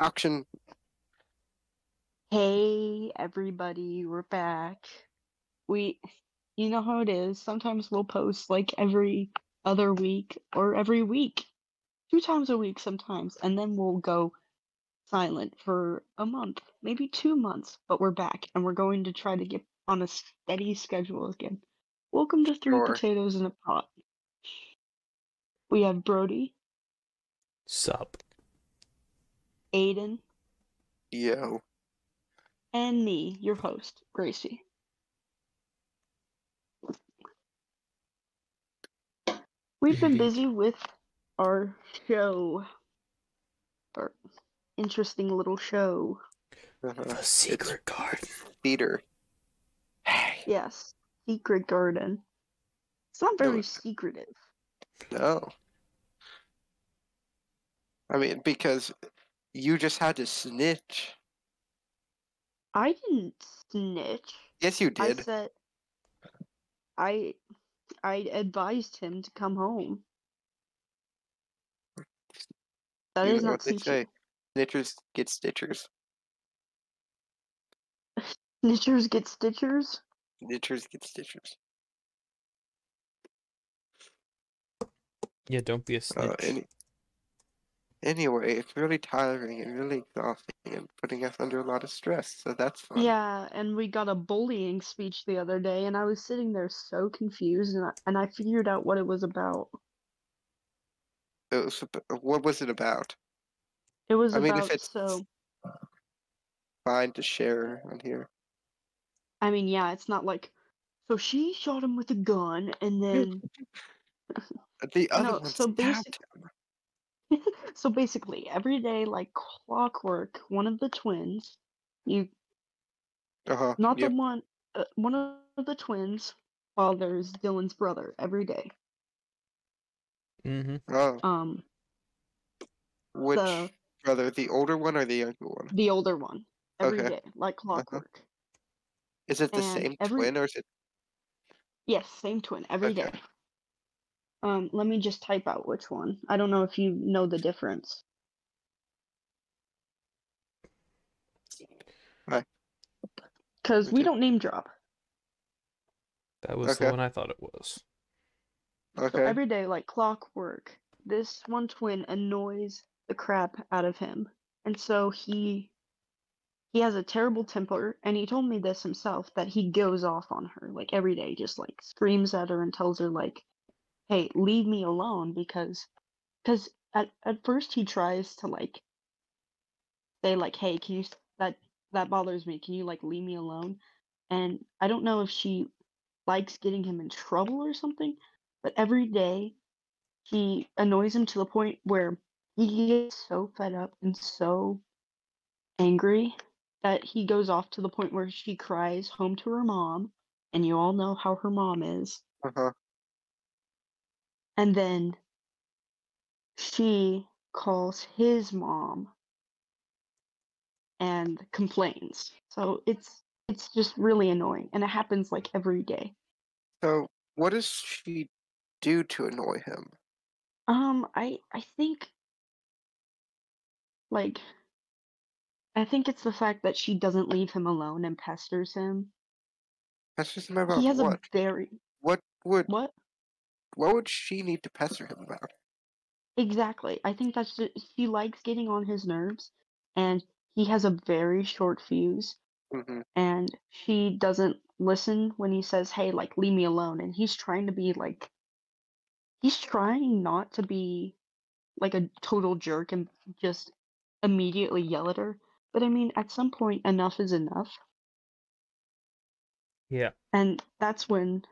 Action. Hey everybody, we're back. You know how it is. Sometimes we'll post like every other week or every week, 2 times a week sometimes, and then we'll go silent for a month, maybe 2 months, but we're back and we're going to try to get on a steady schedule again. Welcome to Three Sure. Potatoes in a Pot. We have Brody, Sup. Aiden, Yo. and me, your host, Gracie. We've been busy with our show, our interesting little show. The Secret Garden. Theater. Hey. Yes, Secret Garden. It's not very secretive. No. I mean, because you just had to snitch. I didn't snitch. Yes, you I did. said I advised him to come home. That You is know not what they say. snitching. Snitchers get stitchers. Snitchers get stitchers. Snitchers get stitchers. Yeah, don't be a snitch. Anyway, it's really tiring and really exhausting and putting us under a lot of stress, so that's fun. Yeah, and we got a bullying speech the other day, and I was sitting there so confused, and I figured out what it was about. What was it about? It was I mean, if about it's so. fine to share on here. I mean, yeah, it's not like. So she shot him with a gun, and then The other no. one So stabbed basic. So basically, every day, like clockwork, one of the twins, you him. not the Yep. one of the twins, while there's Dylan's brother every day. Mm-hmm. Oh, Um, which brother? The older one or the younger one? the older one, every Okay. day, like clockwork. Is it the And same twin or is it? yes, same twin every Okay. day. Let me just type out which one. I don't know if you know the difference. Right. Because we don't name drop. That was the Okay. one I thought it was. So Okay. every day, like clockwork, this one twin annoys the crap out of him. And so he has a terrible temper, and he told me this himself, that he goes off on her, like every day, just like screams at her and tells her like, "Hey, leave me alone," because at first he tries to like say like, "Hey, can you that bothers me. Can you like leave me alone?" And I don't know if she likes getting him in trouble or something, but every day he annoys him to the point where he gets so fed up and so angry that he goes off to the point where she cries home to her mom, and you all know how her mom is. Uh-huh. And then she calls his mom and complains. So it's just really annoying, and it happens like every day. So, what does she do to annoy him? I think like I think it's the fact that she doesn't leave him alone and pesters him. That's just about He has a what? very What would what? what would she need to pester him about? Exactly. I think that's just, she likes getting on his nerves, and he has a very short fuse, Mm-hmm. and she doesn't listen when he says, "Hey, like leave me alone." And he's trying to be like he's trying not to be like a total jerk and just immediately yell at her. But I mean, at some point enough is enough. Yeah. And that's when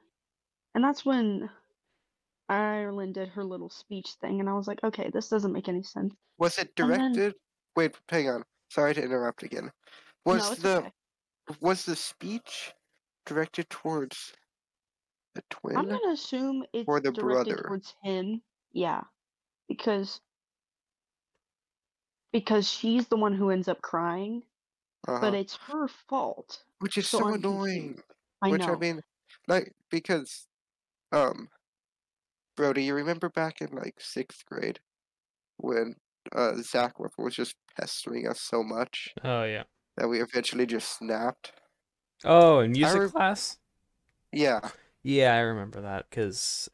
Ireland did her little speech thing, and I was like, okay, this doesn't make any sense. Was it And then directed? Wait, hang on. Sorry to interrupt again. no, it's okay. Was the speech directed towards the I'm twin gonna assume or it's the directed brother? towards him. Yeah, because she's the one who ends up crying, but Uh-huh. it's her fault. Which is So so I'm annoying. confused. I Which I know. mean, like because um, Brody, you remember back in like 6th grade when Zach was just pestering us so much Oh yeah. that we eventually just snapped. Oh, in I music re class? Yeah, Yeah, I remember that because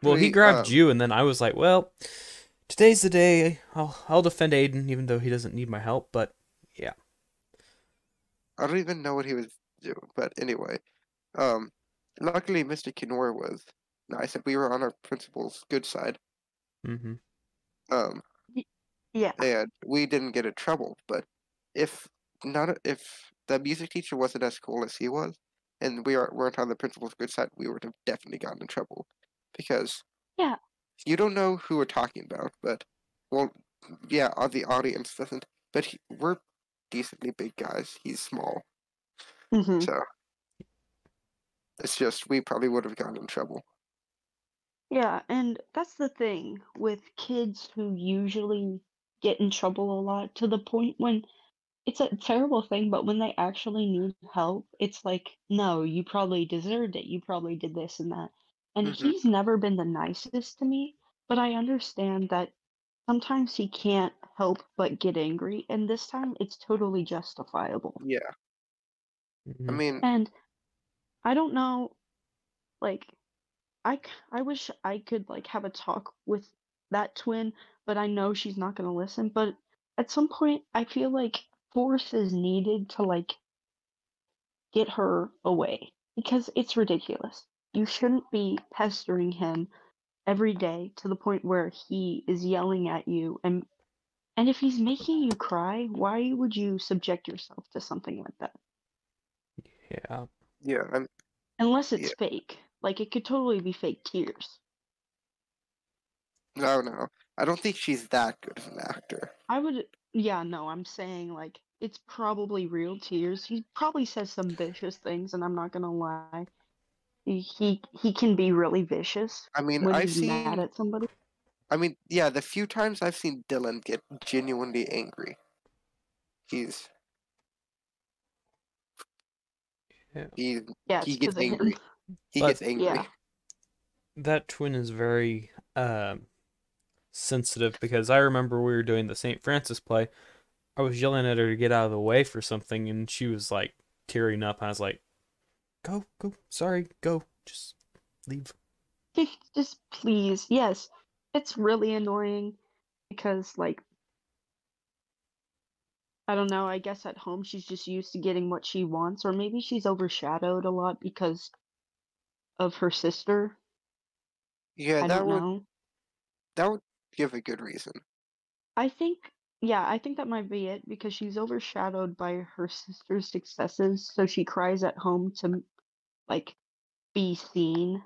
well, he luckily, grabbed you, and then I was like, well, today's the day. I'll defend Aiden, even though he doesn't need my help. But yeah. I don't even know what he was doing, but anyway, um, luckily Mr. Kinor was nice, and we were on our principal's good side. Mm-hmm. Um, Yeah. and we didn't get in trouble. But if if the music teacher wasn't as cool as he was, and weren't on the principal's good side, we would have definitely gotten in trouble, because Yeah. you don't know who we're talking about. But well, yeah, the audience doesn't. But we're decently big guys. He's small, Mhm. so it's just we probably would have gotten in trouble. Yeah, and that's the thing with kids who usually get in trouble a lot to the point when it's a terrible thing, but when they actually need help, it's like, no, you probably deserved it. You probably did this and that. And Hmm. he's never been the nicest to me, but I understand that sometimes he can't help but get angry, and this time it's totally justifiable. Yeah, I Mm-hmm. mean, And I don't know, like, I wish I could like have a talk with that twin, but I know she's not gonna listen. But at some point, I feel like force is needed to like get her away because it's ridiculous. You shouldn't be pestering him every day to the point where he is yelling at you and if he's making you cry, why would you subject yourself to something like that? Yeah. yeah, Unless yeah, it's fake. Like it could totally be fake tears. no, I don't think she's that good of an actor. I would, yeah, no, I'm saying like it's probably real tears. He probably says some vicious things, and I'm not gonna lie. He can be really vicious I mean, when I've he's mad seen at somebody. I mean, yeah, the few times I've seen Dylan get genuinely angry, he's Yeah. he Yeah, he it's gets because of him. angry. He But gets angry. Yeah, that twin is very sensitive because I remember we were doing the St. Francis play. I was yelling at her to get out of the way for something, and she was like tearing up. I was like, "Go, go, sorry, go, just leave." just please, yes. It's really annoying because like I don't know. I guess at home she's just used to getting what she wants, or maybe she's overshadowed a lot because of her sister. Yeah, I don't know. that would give a good reason. I think, yeah, I think that might be it because she's overshadowed by her sister's successes, so she cries at home to like be seen.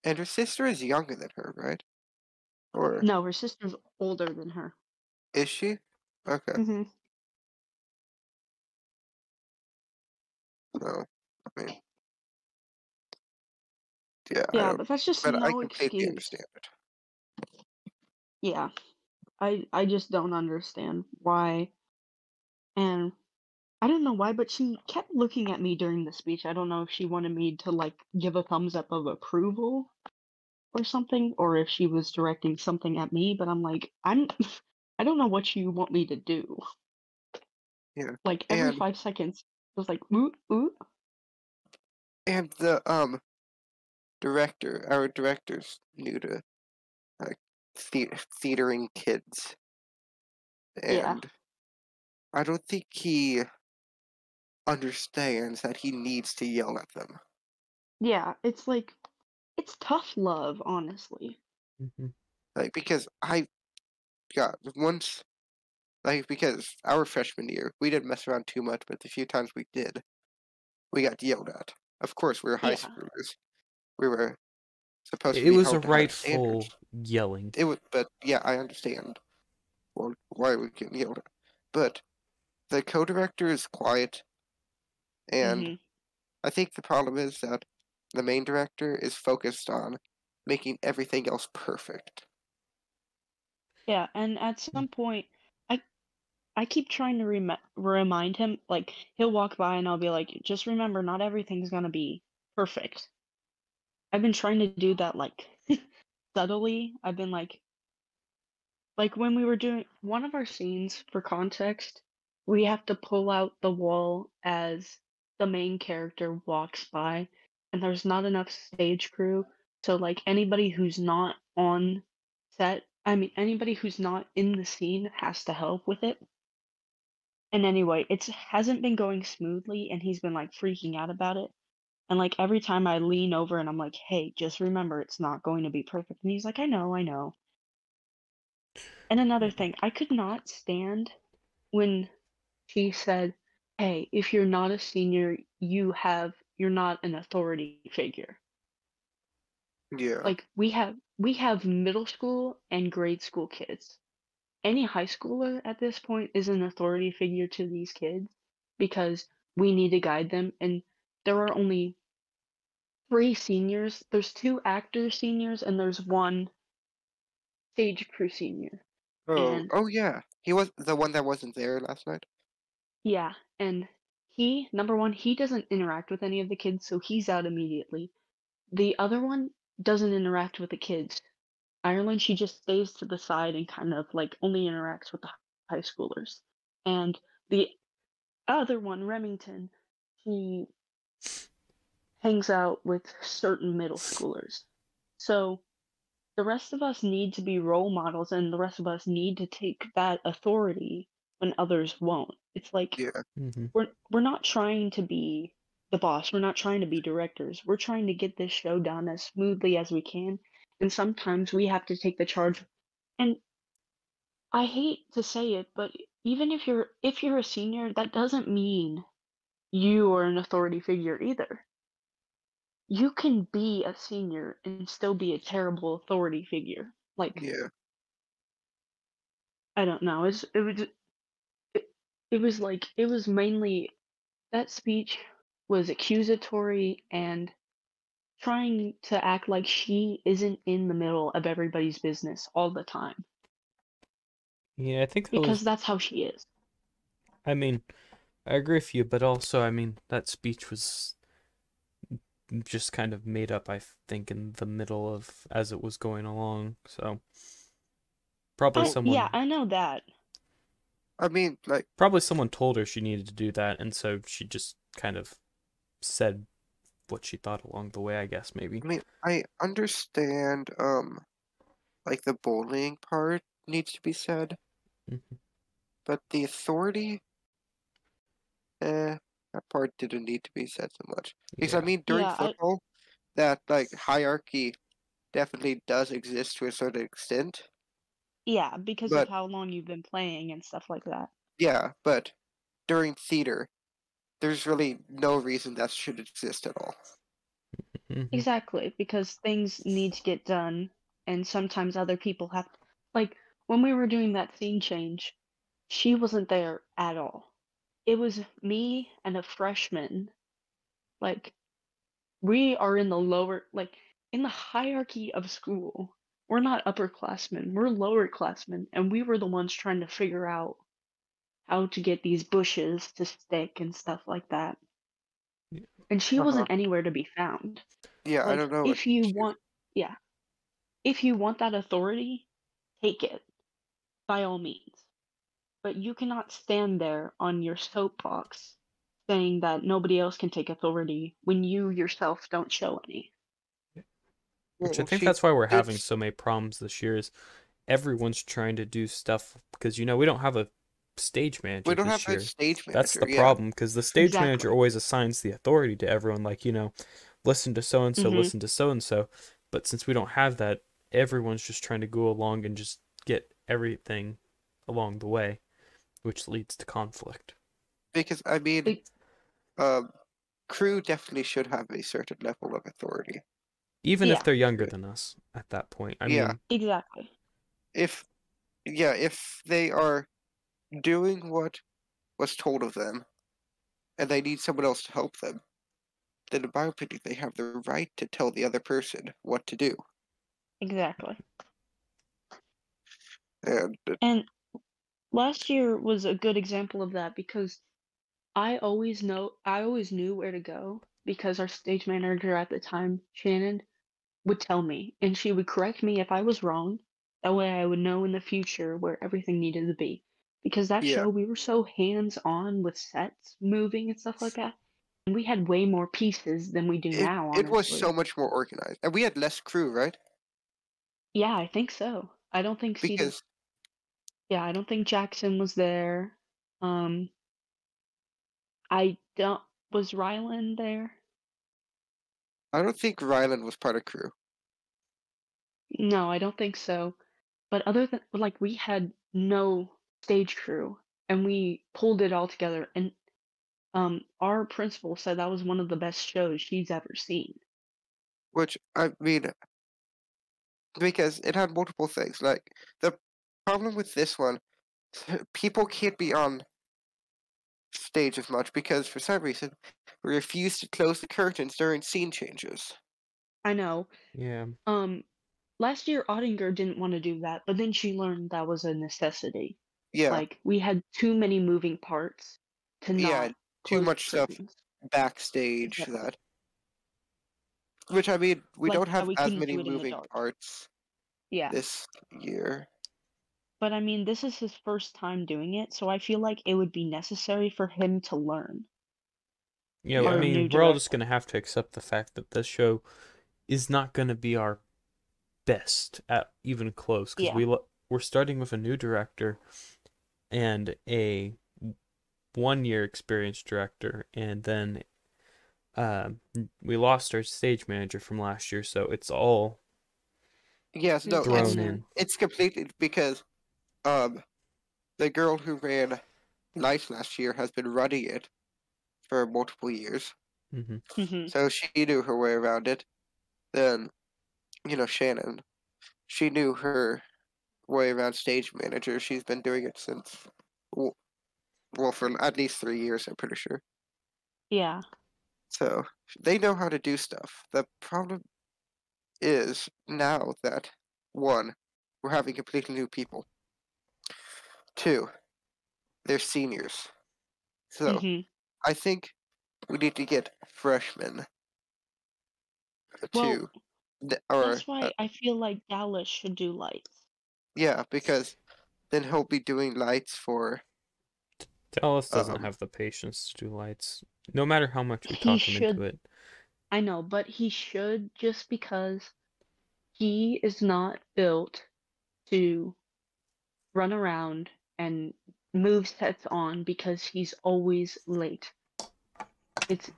And her sister is younger than her, right? Or No, her sister's older than her. is she? Okay, Hmm. so I mean, yeah, I Yeah, don't, but that's just but I no completely excuse. understand it. Yeah, I just don't understand why, and I don't know why, but she kept looking at me during the speech. I don't know if she wanted me to like give a thumbs up of approval or something, or if she was directing something at me, but I'm like, I don't know what you want me to do. Yeah, Like every and 5 seconds, it was like, ooh, ooh. the our director's new to like theatering kids, Yeah, and I don't think he understands that he needs to yell at them. yeah. It's like, it's tough love, honestly. Mm-hmm. Like because I got once like because our freshman year we didn't mess around too much, but the few times we did, we got yelled at. Of course, we were high Yeah, schoolers. We were supposed to It be was a held to higher rightful standards. yelling. It was, but yeah, I understand. Well, why we getting yelled at? But the co-director is quiet, and hmm, I think the problem is that the main director is focused on making everything else perfect. yeah. And at some point, I I keep trying to remind him. Like he'll walk by, and I'll be like, just remember, not everything's gonna be perfect. I've been trying to do that like subtly. I've been like, Like when we were doing one of our scenes for context, we have to pull out the wall as the main character walks by, and there's not enough stage crew. So like anybody who's not on set, I mean anybody who's not in the scene has to help with it. And anyway, it hasn't been going smoothly, and he's been like freaking out about it. And like every time I lean over and I'm like, "Hey, just remember it's not going to be perfect." And he's like, I know." And another thing, I could not stand when she said, "Hey, if you're not a senior, you're not an authority figure." Yeah. Like we have middle school and grade school kids. Any high schooler at this point is an authority figure to these kids because we need to guide them, and there are only 3 seniors. There's 2 actor seniors and there's 1 stage crew senior. Oh, And oh yeah. He was the one that wasn't there last night. yeah, and he, number 1, he doesn't interact with any of the kids, so he's out immediately. The other one doesn't interact with the kids. Ireland, she just stays to the side and kind of like only interacts with the high schoolers. And the other one, Remington, he hangs out with certain middle schoolers. So the rest of us need to be role models, and the rest of us need to take that authority when others won't. It's like Yeah. Mm-hmm. we're not trying to be the boss. We're not trying to be directors. We're trying to get this show done as smoothly as we can. And sometimes we have to take the charge. And I hate to say it, but even if you're a senior, that doesn't mean you are an authority figure either. You can be a senior and still be a terrible authority figure. Like, Yeah. I don't know. It, it was mainly that speech was accusatory and trying to act like she isn't in the middle of everybody's business all the time Yeah, I think that because was. that's how she is. I mean, I agree with you, but also, I mean, that speech was just kind of made up, I think, in the middle of as it was going along. So probably Oh, yeah, someone I know that. I mean, like, probably someone told her she needed to do that, and so she just kind of said what she thought along the way, I guess, maybe. I mean, I understand, like the bullying part needs to be said, Mhm. but the authority, that part didn't need to be said so much. Because I Yeah. mean, during Yeah, football, that like hierarchy definitely does exist to a certain extent, yeah, because of but how long you've been playing and stuff like that. yeah, but during theater, there's really no reason that should exist at all. Hmm. Exactly, because things need to get done, and sometimes other people have, like, when we were doing that scene change, she wasn't there at all. It was me and a freshman. Like, we are in the lower, like, in the hierarchy of school. We're not upperclassmen, we're lowerclassmen, and we were the ones trying to figure out how to get these bushes to stick and stuff like that. And she Uh-huh. wasn't anywhere to be found. Yeah, I Like, don't know what if you she. want, yeah, if you want that authority, take it, by all means. But you cannot stand there on your soapbox saying that nobody else can take authority when you yourself don't show any. Which I Well, think she that's why we're did. having so many problems this year is everyone's trying to do stuff because we don't have a stage We manager don't have this a year. stage That's manager. the Yeah. problem because the stage manager Exactly. always assigns the authority to everyone, like, listen to so and so, Hmm. listen to so and so. But since we don't have that, everyone's just trying to go along and just get everything along the way, which leads to conflict. Because I mean, Like, um, crew definitely should have a certain level of authority. Even if yeah, they're younger than us at that point. I Yeah. mean, exactly. If if they are doing what was told of them and they need someone else to help them, then in my opinion, they have the right to tell the other person what to do. Exactly. And And last year was a good example of that because I always knew where to go because our stage manager at the time, Shannon, would tell me and she would correct me if I was wrong. That way I would know in the future where everything needed to be. Because that Yeah, show, we were so hands-on with sets moving and stuff like that, and we had way more pieces than we do now, it was so honestly. much more organized, and we had less crew, right? Yeah, I think so. I don't think Cedar Because Yeah, I don't think Jackson was there. Um, I don't Was Ryland there? I don't think Ryland was part of crew. No, I don't think so. But other than like we had no stage crew and we pulled it all together and our principal said that was one of the best shows she's ever seen. Which I mean, because it had multiple things. Like the problem with this one, people can't be on stage as much because for some reason we refuse to close the curtains during scene changes. I know. Yeah. Um Last year Ottinger didn't want to do that, but then she learned that was a necessity. Yeah, Like we had too many moving parts to yeah, not too close much the stuff curtains. backstage Exactly. that. Which I mean, we Like don't how have we as couldn't many do it in the moving dark. parts Yeah. this year. But I mean, this is his first time doing it, so I feel like it would be necessary for him to learn. Yeah, I Our Yeah, new mean, we're all just director. gonna have to accept the fact that this show is not gonna be our best at even close because Yeah. we're starting with a new director and a 1 year experienced director, and then um, we lost our stage manager from last year, so it's all yes, no, It's all thrown new. in. it's completely because um the girl who ran Lights last year has been running it for multiple years, Hmm. Mhm. so she knew her way around it. Then Shannon, she knew her way around stage manager. She's been doing it since w- well for at least 3 years, I'm pretty sure. Yeah. So they know how to do stuff. The problem is now that one, we're having completely new people. Two, they're seniors. So Mhm. I think we need to get freshmen Well, to, or that's why I feel like Dallas should do lights. yeah, because then he'll be doing lights for Dallas doesn't um have the patience to do lights, no matter how much we He talk him into should, it. I know, but he should just because he is not built to run around and move sets on because he's always late.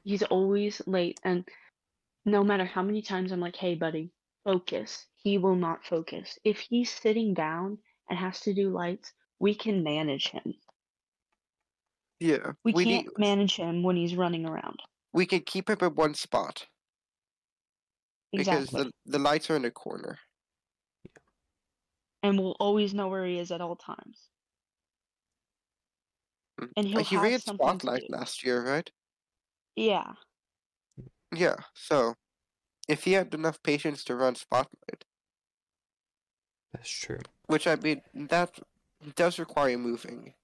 He's always late and no matter how many times I'm like, "Hey buddy, focus." He will not focus. If he's sitting down and has to do lights, we can manage him. yeah. We can't manage him when he's running around. We can keep him in one spot because the Exactly. the lights are in the corner. And we'll always know where he is at all times. And he'll He have ran something to Spotlight do. last year, right? Yeah. Yeah. So if he had enough patience to run Spotlight, That's true. which I mean that does require moving.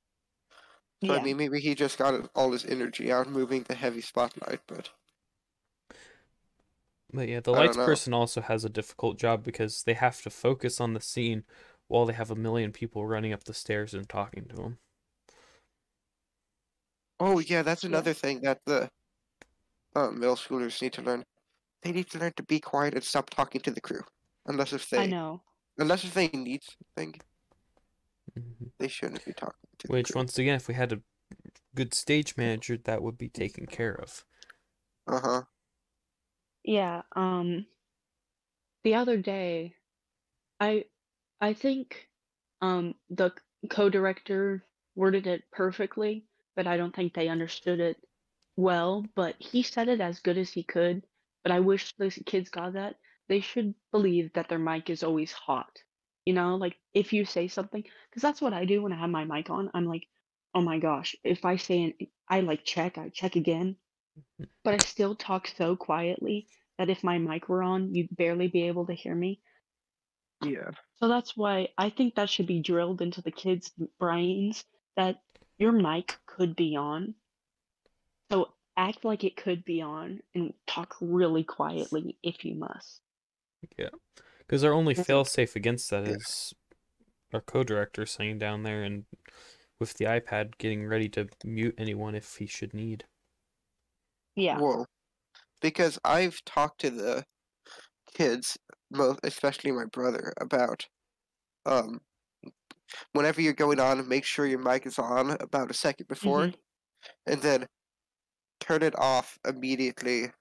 So I Yeah. mean maybe he just got all his energy out moving the heavy Spotlight, but But yeah, the I don't lights know. person also has a difficult job because they have to focus on the scene while they have a million people running up the stairs and talking to them. Oh yeah, that's Yeah. another thing that the middle schoolers need to learn. They need to learn to be quiet and stop talking to the crew. Unless if I they know. unless if they need something, Hmm. they shouldn't be talking to the Which, crew. once again, if we had a good stage manager, that would be taken care of. Uh-huh. Yeah. The other day I I think the co-director worded it perfectly, but I don't think they understood it well, but he said it as good as he could, but I wish those kids got that. They should believe that their mic is always hot. You know, like if you say something, because that's what I do when I have my mic on. I'm like, oh my gosh, if I say I check again, but I still talk so quietly that if my mic were on, you'd barely be able to hear me. Yeah. So that's why I think that should be drilled into the kids' brains that your mic could be on. So act like it could be on and talk really quietly if you must. Yeah. Because our only Mhm. failsafe against that Yeah. is our co-director sitting down there and with the iPad getting ready to mute anyone if he should need. Yeah. Well, because I've talked to the kids, especially my brother, about um whenever you're going on, make sure your mic is on about a second before, Mhm. and then turn it off immediately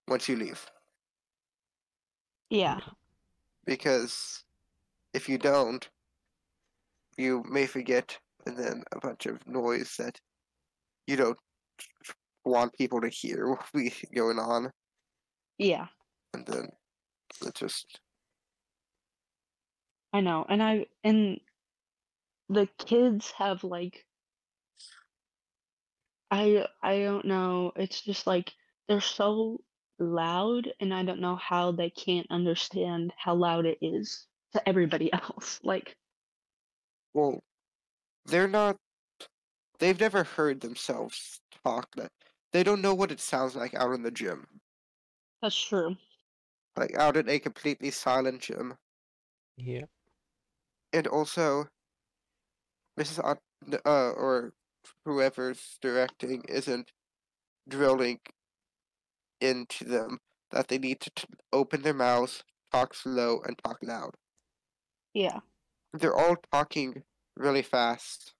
once you leave. Yeah. Because if you don't, you may forget, and then a bunch of noise that you don't want people to hear will be going on, Yeah. and then it just I know. And the kids have like I don't know. It's just like they're so loud and I don't know how they can't understand how loud it is to everybody else. Like well, they're not. They've never heard themselves talk. That they don't know what it sounds like out in the gym, that's true. like out in a completely silent gym, Yeah. and also Mrs. Or whoever's directing isn't drilling into them that they need to open their mouths, talk slow, and talk loud. Yeah. They're all talking really fast,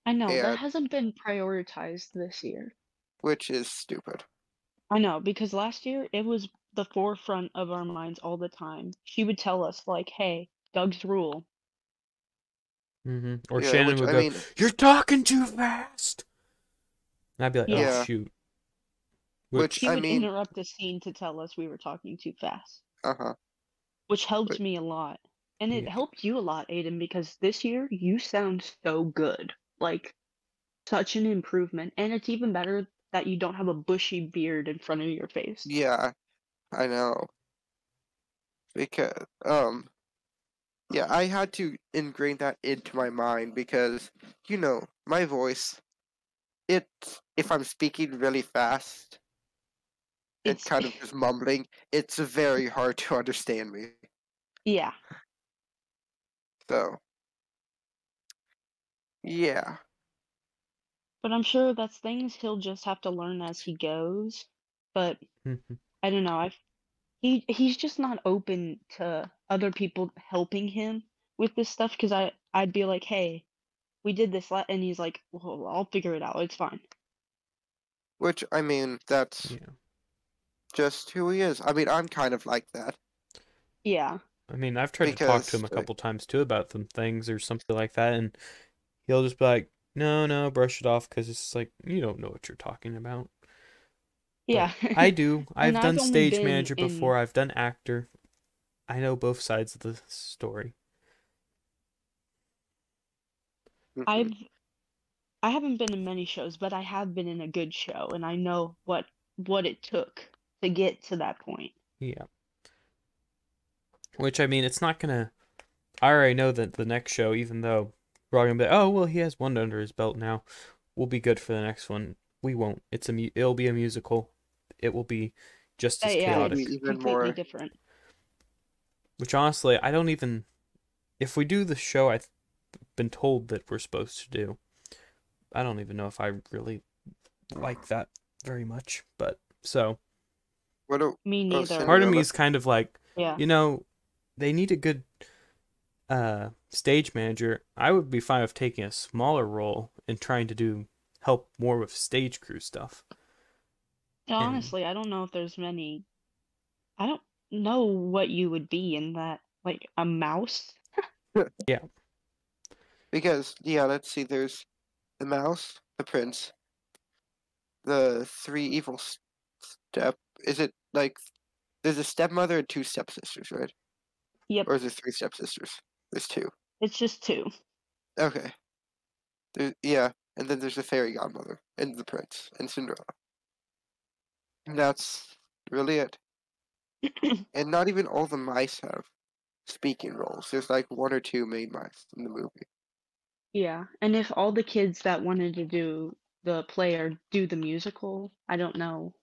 I know. That and hasn't been prioritized this year. which is stupid. I know, because last year it was the forefront of our minds all the time. She would tell us like, "Hey, Doug's rule." Or Yeah, Shannon which would I go, mean, "You're talking too fast," and I'd be like, "Oh Yeah. yeah, shoot," which He which I would mean, interrupt the scene to tell us we were talking too fast, uh-huh. which helped But me a lot. And it yeah, helped you a lot, Aiden, because this year you sound so good. Like, such an improvement. And it's even better that you don't have a bushy beard in front of your face. yeah, I know because yeah, I had to ingrain that into my mind because my voice. It if I'm speaking really fast and It's, kind of just mumbling, it's very hard to understand me. yeah. So yeah, But I'm sure that's things he'll just have to learn as he goes. But I don't know. He's just not open to other people helping him with this stuff because I'd be like, hey, we did this, and he's like, well, I'll figure it out. It's fine. which I mean, that's yeah. just who he is. I mean, I'm kind of like that Yeah. I mean, I've tried to talk to because him a couple times too about some things or something like that, and he'll just be like, "No, no, brush it off," because it's like you don't know what you're talking about. But Yeah. I do. And I've I've done only stage been manager in, before. I've done actor. I know both sides of the story. mhm, I've I haven't been in many shows, but I have been in a good show, and I know what it took to get to that point. Yeah. Which I mean, it's not gonna. I already know that the next show, even though we're all gonna be like, oh well, he has one under his belt now, we'll be good for the next one. We won't. It'll be a musical. It will be just as Yeah, it'll be it's chaotic. even completely more. different. Which honestly, I don't even. If we do the show I've been told that we're supposed to do, I don't even know if I really like that very much. But so What a Me neither. part of me Cinderella. is kind of like, Yeah. you know, they need a good stage manager. I would be fine with taking a smaller role and trying to do help more with stage crew stuff. And Honestly, I don't know if there's many. I don't know what you would be in that. Like a mouse? yeah, Because yeah, let's see. There's the mouse, the prince, the three evil step. Is it like there's a stepmother and two stepsisters, right? Yep. Or is there three stepsisters? There's two. It's just two. Okay. Yeah, and then there's the fairy godmother and the prince and Cinderella. And that's really it. And not even all the mice have speaking roles. There's like one or two main mice in the movie. Yeah. And if all the kids that wanted to do the play or do the musical, I don't know.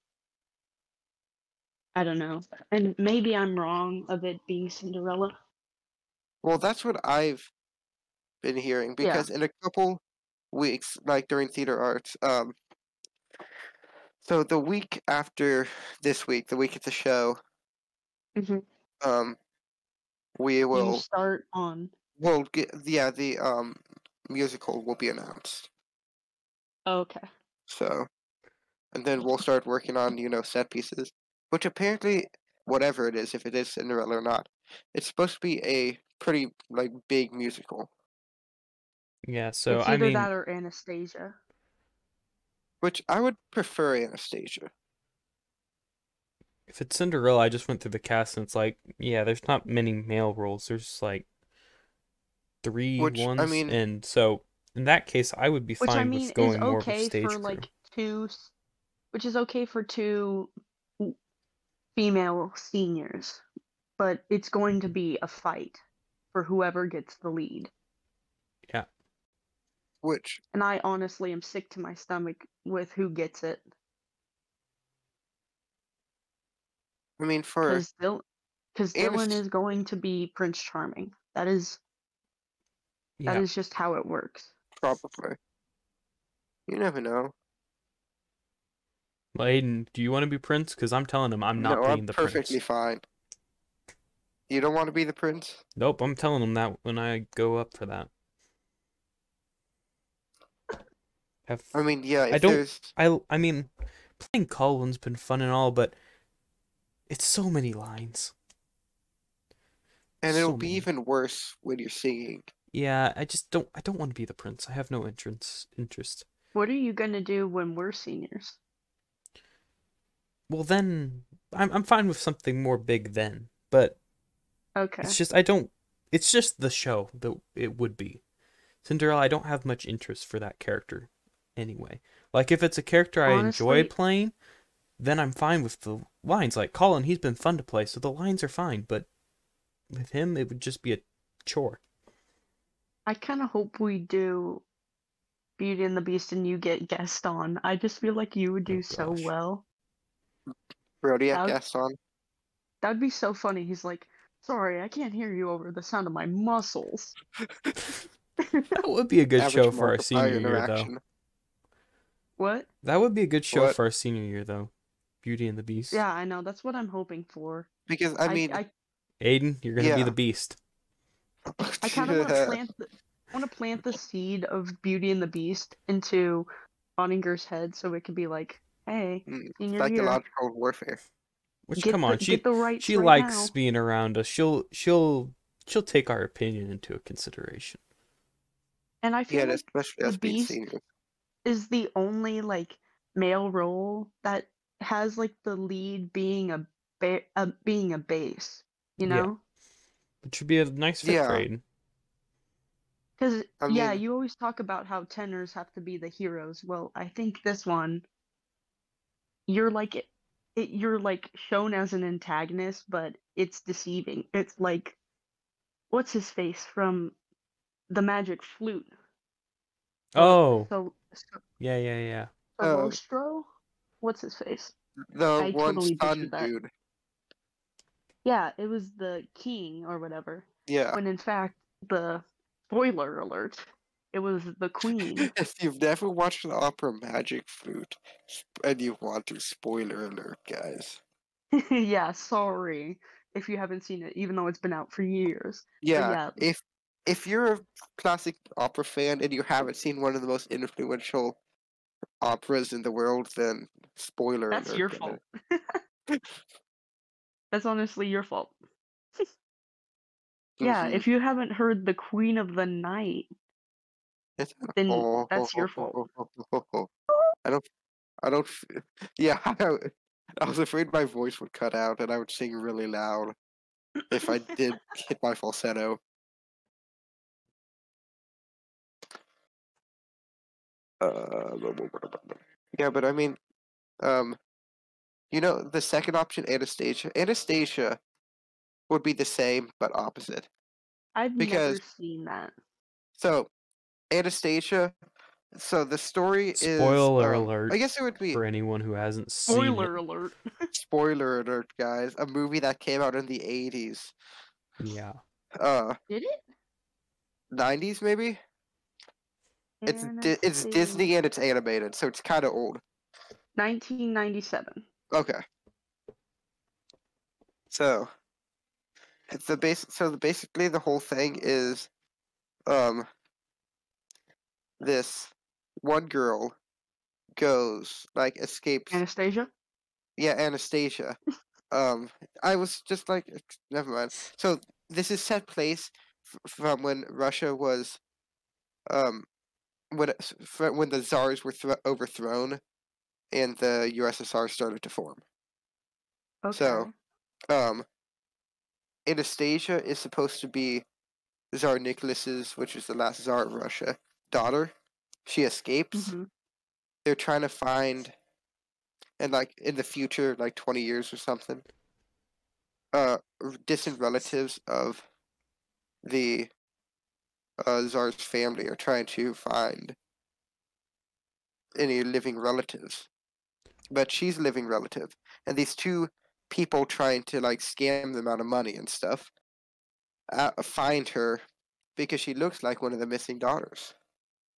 I don't know. And maybe I'm wrong of it being Cinderella. Well, that's what I've been hearing Yeah. because in a couple weeks, like during theater arts, so the week after this week, the week of the show, hmm um, we You will start on. we'll get the musical will be announced. Okay. So, and then we'll start working on set pieces, which apparently whatever it is, if it is Cinderella or not, it's supposed to be a pretty like big musical, Yeah, so It's I either mean, that or Anastasia. which I would prefer Anastasia. if it's Cinderella, I just went through the cast and it's like, yeah, there's not many male roles. There's like three Which I ones, mean, and so in that case, I would be Which I fine mean with is going more of a okay stage for crew. like which is okay for two female seniors, but it's going to be a fight for whoever gets the lead. Yeah, which And I honestly am sick to my stomach with who gets it. I mean for Because Dylan Anast is going to be Prince Charming. That is yeah. just how it works. probably. You never know. Well, Aiden, do you want to be Prince? Because I'm telling him I'm not No, I'm being the perfectly Prince. fine. You don't want to be the prince? Nope, I'm telling him that when I go up for that. Have I mean, yeah, I if don't there's I mean, playing Colwyn's been fun and all, but it's so many lines. and it'll So be many. even worse when you're singing. Yeah, I don't want to be the Prince. I have no interest. What are you gonna do when we're seniors? Well, then I'm fine with something more big then, but Okay. it's just the show that it would be. Cinderella, I don't have much interest for that character anyway. Like if it's a character I enjoy Honestly, playing, then I'm fine with the lines. Like Colin, he's been fun to play, so the lines are fine, but with him it would just be a chore. I kind of hope we do Beauty and the Beast and you get guest on. I just feel like you would do Oh so gosh. well. Brody have That would, guests on. that'd be so funny. He's like, sorry, I can't hear you over the sound of my muscles. That would be a good Average show for our multiplier senior year though. interaction. What? That would be a good show What? for our senior year though. Beauty and the Beast. Yeah, I know. That's what I'm hoping for. Because I I mean, I, Aiden, you're gonna be the yeah. Beast. I kind of want to plant the seed of Beauty and the Beast into Bonninger's head so it could be like, hey, senior year, Psychological warfare. Which come on, get the rights she right likes now. being around us. She'll take our opinion into consideration. And I feel Yeah, like especially the us being Beast seniors. is the only like male role that has like the lead being being a bass, you Yeah, know? it should be a nice fit for Yeah, Aiden. Because I yeah, mean, you always talk about how tenors have to be the heroes. Well, I think this one you're like you're like shown as an antagonist, but it's deceiving. It's like what's his face from the Magic Flute? Oh, So yeah. uh, Solostro? What's his face? the I one totally sun butchered that. dude. Yeah, it was the king or whatever. Yeah. When in fact, the spoiler alert, it was the queen. If you've never watched the opera Magic Flute, and you want to, spoiler alert, guys. Yeah, sorry if you haven't seen it, even though it's been out for years. But Yeah, yeah, if you're a classic opera fan and you haven't seen one of the most influential operas in the world, then spoiler that's alert, your guys. fault. That's honestly your fault. Yeah, Mm-hmm. if you haven't heard the Queen of the Night, It's then oh, oh, that's oh, your oh, fault. oh, oh, oh, oh. I don't, I don't. Yeah, I was afraid my voice would cut out and I would sing really loud if I did hit my falsetto. Uh, yeah, but I mean, um, the second option, Anastasia. Anastasia would be the same but opposite I've never because seen that. so Anastasia. So the story is, Spoiler I alert guess it would be for anyone who hasn't seen it. Spoiler alert. spoiler alert, guys. A movie that came out in the 80s. Yeah. Uh, Did it? 90s maybe. It's Anastasia. Disney and it's animated, so it's kind of old. 1997. Okay. So it's the base. So basically, the whole thing is, um, this one girl goes like escapes. Anastasia? Yeah, Anastasia. Um, I was just like, never mind. So this is set place from when Russia was, um, when the czars were overthrown and the USSR started to form. So, Okay. um, Anastasia is supposed to be Tsar Nicholas's, which is the last Tsar of Russia, daughter. She escapes. Mm-hmm. They're trying to find, and like in the future, like 20 years or something, distant relatives of the Tsar's family are trying to find any living relatives. But she's a living relative, and these two people trying to like scam them out of money and stuff find her because she looks like one of the missing daughters.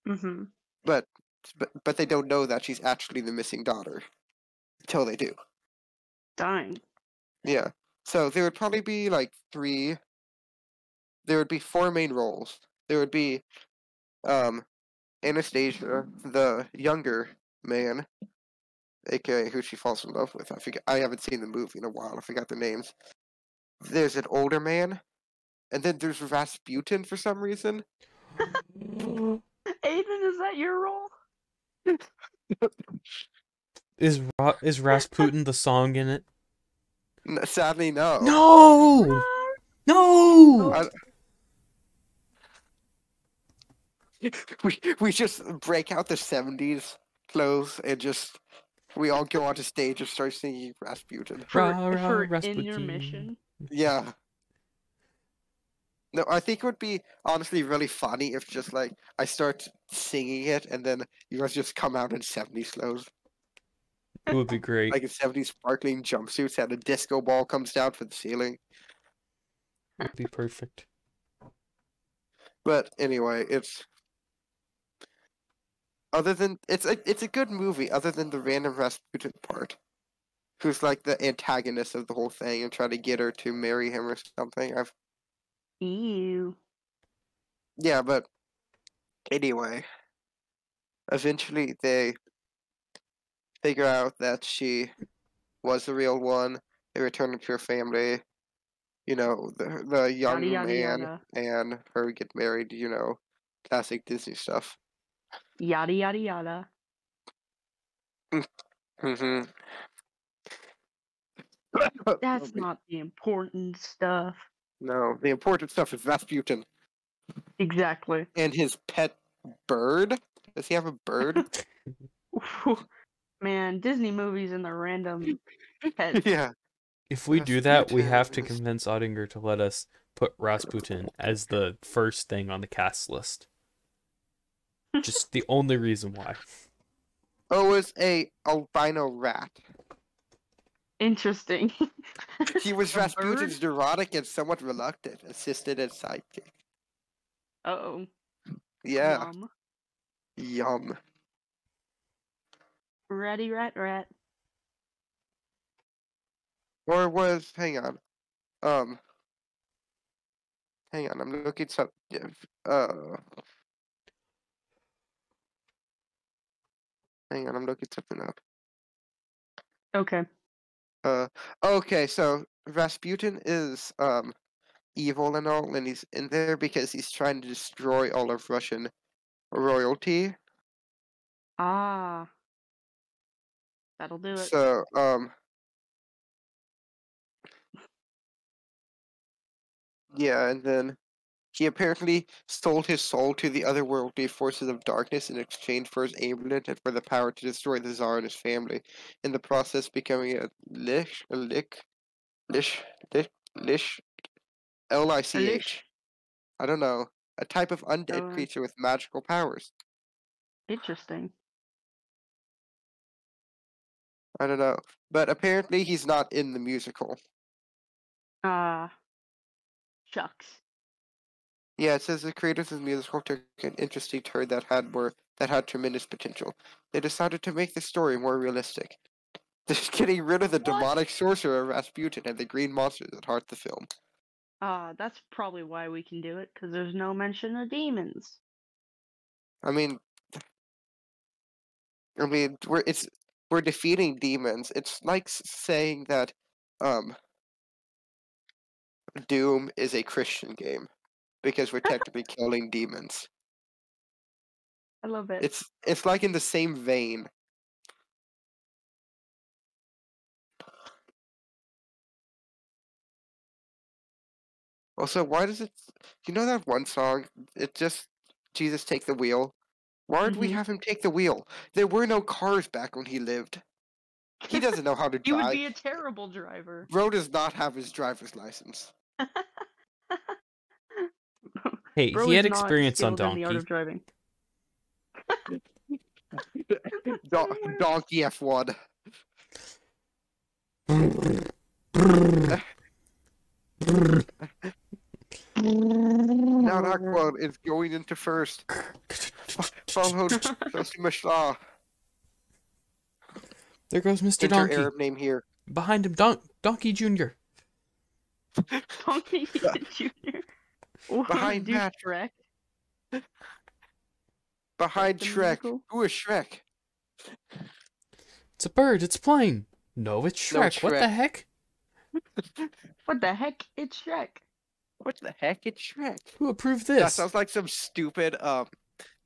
Mm-hmm. But but they don't know that she's actually the missing daughter until they do. Dying. Yeah. So there would probably be like there would be four main roles. There would be um Anastasia, the younger man, aka who she falls in love with. I forget. I haven't seen the movie in a while. I forgot the names. There's an older man, and then there's Rasputin for some reason. Aiden, is that your role? Is Rasputin the song in it? Sadly, no. No! No! I, we just break out the '70s clothes and just we all go onto stage and start singing Rasputin. For Rasputin. intermission. Yeah. No, I think it would be honestly really funny if just like I start singing it and then you guys just come out in '70s clothes, It would be great. like in '70s sparkling jumpsuits, and a disco ball comes down from the ceiling. It would be perfect. But anyway, it's it's a good movie other than the random Rasputin part, who's like the antagonist of the whole thing and try to get her to marry him or something. Ew. Yeah, but anyway, eventually they figure out that she was the real one. They return her to her family. You know, the Yada young yada man yada. and her get married. You know, classic Disney stuff. Yada yada yada. Mm-hmm. That's not the important stuff. No, the important stuff is Rasputin Exactly. and his pet bird. Does he have a bird? Man, Disney movies and their random pets. Yeah. If we do that, we have to Rasputin. convince Odinger to let us put Rasputin as the first thing on the cast list. Just the only reason why. Oh, it's a albino rat. Interesting. He was A Rasputin's bird? neurotic and somewhat reluctant assistant and sidekick. Uh-oh. Yeah. Yum. Yum. Ratty rat rat. Or was um hang on, I'm looking some uh hang on, I'm looking something up. Okay. Okay, so Rasputin is evil and all, and he's in there because he's trying to destroy all of Russian royalty. Ah. That'll do it. So yeah, and then he apparently sold his soul to the otherworldly forces of darkness in exchange for his amulet and for the power to destroy the Tsar and his family, in the process becoming a lish, lish, lish, Alish. Lich. I don't know, a type of undead Oh, creature with magical powers. interesting. I don't know, but apparently he's not in the musical. Ah. Shucks. Yeah, it says the creators of the musical took an interesting turn that had tremendous potential. They decided to make the story more realistic. Just getting rid of the What? demonic sorcerer Rasputin and the green monsters that haunt the film. That's probably why we can do it, because there's no mention of demons. I mean, we're defeating demons. It's like saying that Doom is a Christian game because we're technically killing demons. I love it. It's like in the same vein. Also, why does it? You know that one song? It just Jesus take the wheel. Why did we have him take the wheel? There were no cars back when he lived. He doesn't know how to He would drive. be a terrible driver. Bro does not have his driver's license. Hey, Bro he is had not experience on skilled in the art Donkey. of driving. Donkey F1. Now that quote is going into first. Followed close to Mashla. There goes Mr. Enter Donkey. Arab name here. Behind him, Donkey Jr. Donkey Jr. Behind Dude, Matt. Shrek. Behind the Shrek. musical? Who is Shrek? It's a bird. It's a plane. No, it's Shrek. No, it's What the Shrek. heck? What the heck? It's Shrek. What the heck? It's Shrek. Who approved That this? sounds like some stupid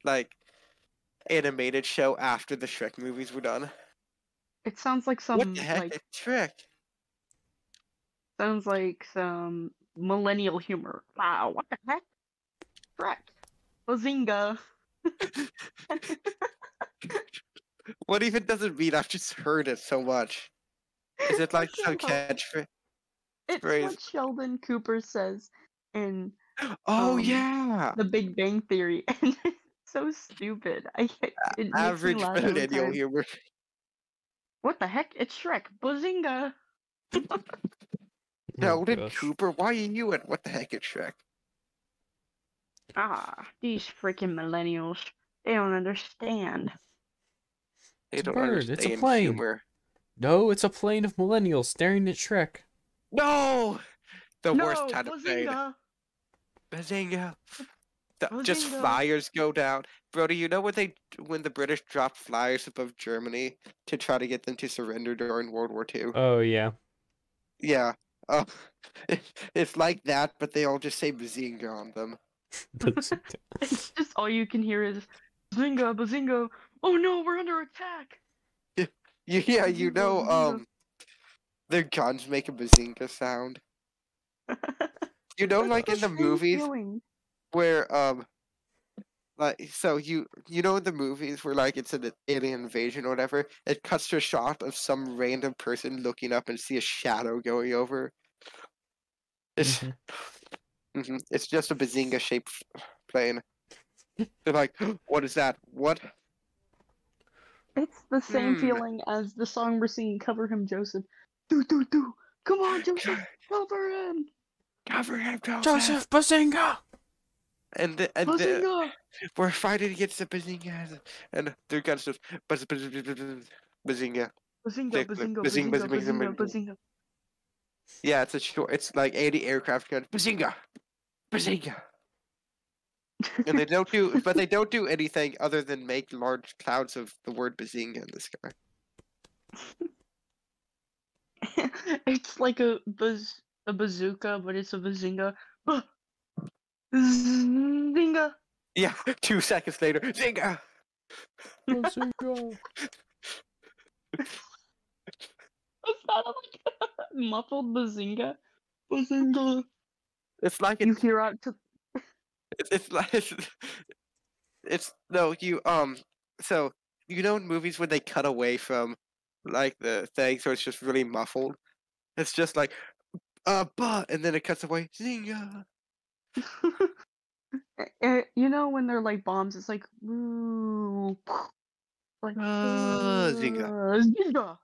like animated show after the Shrek movies were done. It sounds like some What the heck? like It's Shrek. sounds like some millennial humor. Wow, what the heck? Shrek. Bazinga. What even does it mean? I've just heard it so much. Is it like some Shut up. catchphrase? It's phrase? what Sheldon Cooper says in Oh um, yeah. The Big Bang Theory, and it's so stupid. It makes me Average laugh every millennial time. humor. What the heck? It's Shrek. Bazinga. Oh, Sheldon gosh. Cooper, why are you at what the heck is Shrek? Ah, these freaking millennials. They don't understand. They It's a don't bird. It's a understand plane. humor. No, it's a plane of millennials staring at Shrek. No! The worst No, kind of plane. Bazinga. Bazinga. Bazinga. Just flyers go down. Bro, do you know when the British dropped flyers above Germany to try to get them to surrender during World War II? Oh, yeah. Yeah. Oh, it's like that, but they all just say Bazinga on them. It's just all you can hear is Bazinga, Bazinga. Oh no, we're under attack. Yeah, you Bazinga, know, Bazinga. their guns make a Bazinga sound. You know, like in the Same movies feeling. where like so you know in the movies where like it's an alien invasion or whatever, it cuts to a shot of some random person looking up and see a shadow going over. It's it's just a Bazinga shaped plane. They're like, what is that? What? It's the same Hmm. feeling as the song we're singing, Cover Him, Joseph. Do. Come on, Joseph, cover him. Cover him, Joseph Bazinga! Bazinga. We're fighting against the Bazinga and their guns just Bazinga. Bazinga, Click, click, Bazinga, Bazing, Bazinga, bazing, Bazinga, bazing. Bazinga. Yeah, it's a short. It's like anti-aircraft gun. Bazinga, Bazinga. And they don't do anything other than make large clouds of the word Bazinga in the sky. It's like a bazooka, but it's a Bazinga. Bazinga. Yeah, 2 seconds later, Zinga. Bazinga! Is that like a muffled Bazinga? Bazinga. It's like You hear out to it's like it's no you so you know in movies when they cut away from like the thing so it's just really muffled. It's just like but and then it cuts away. Zinga. you know when they're like bombs, it's like ooh, like Zinga. Zinga.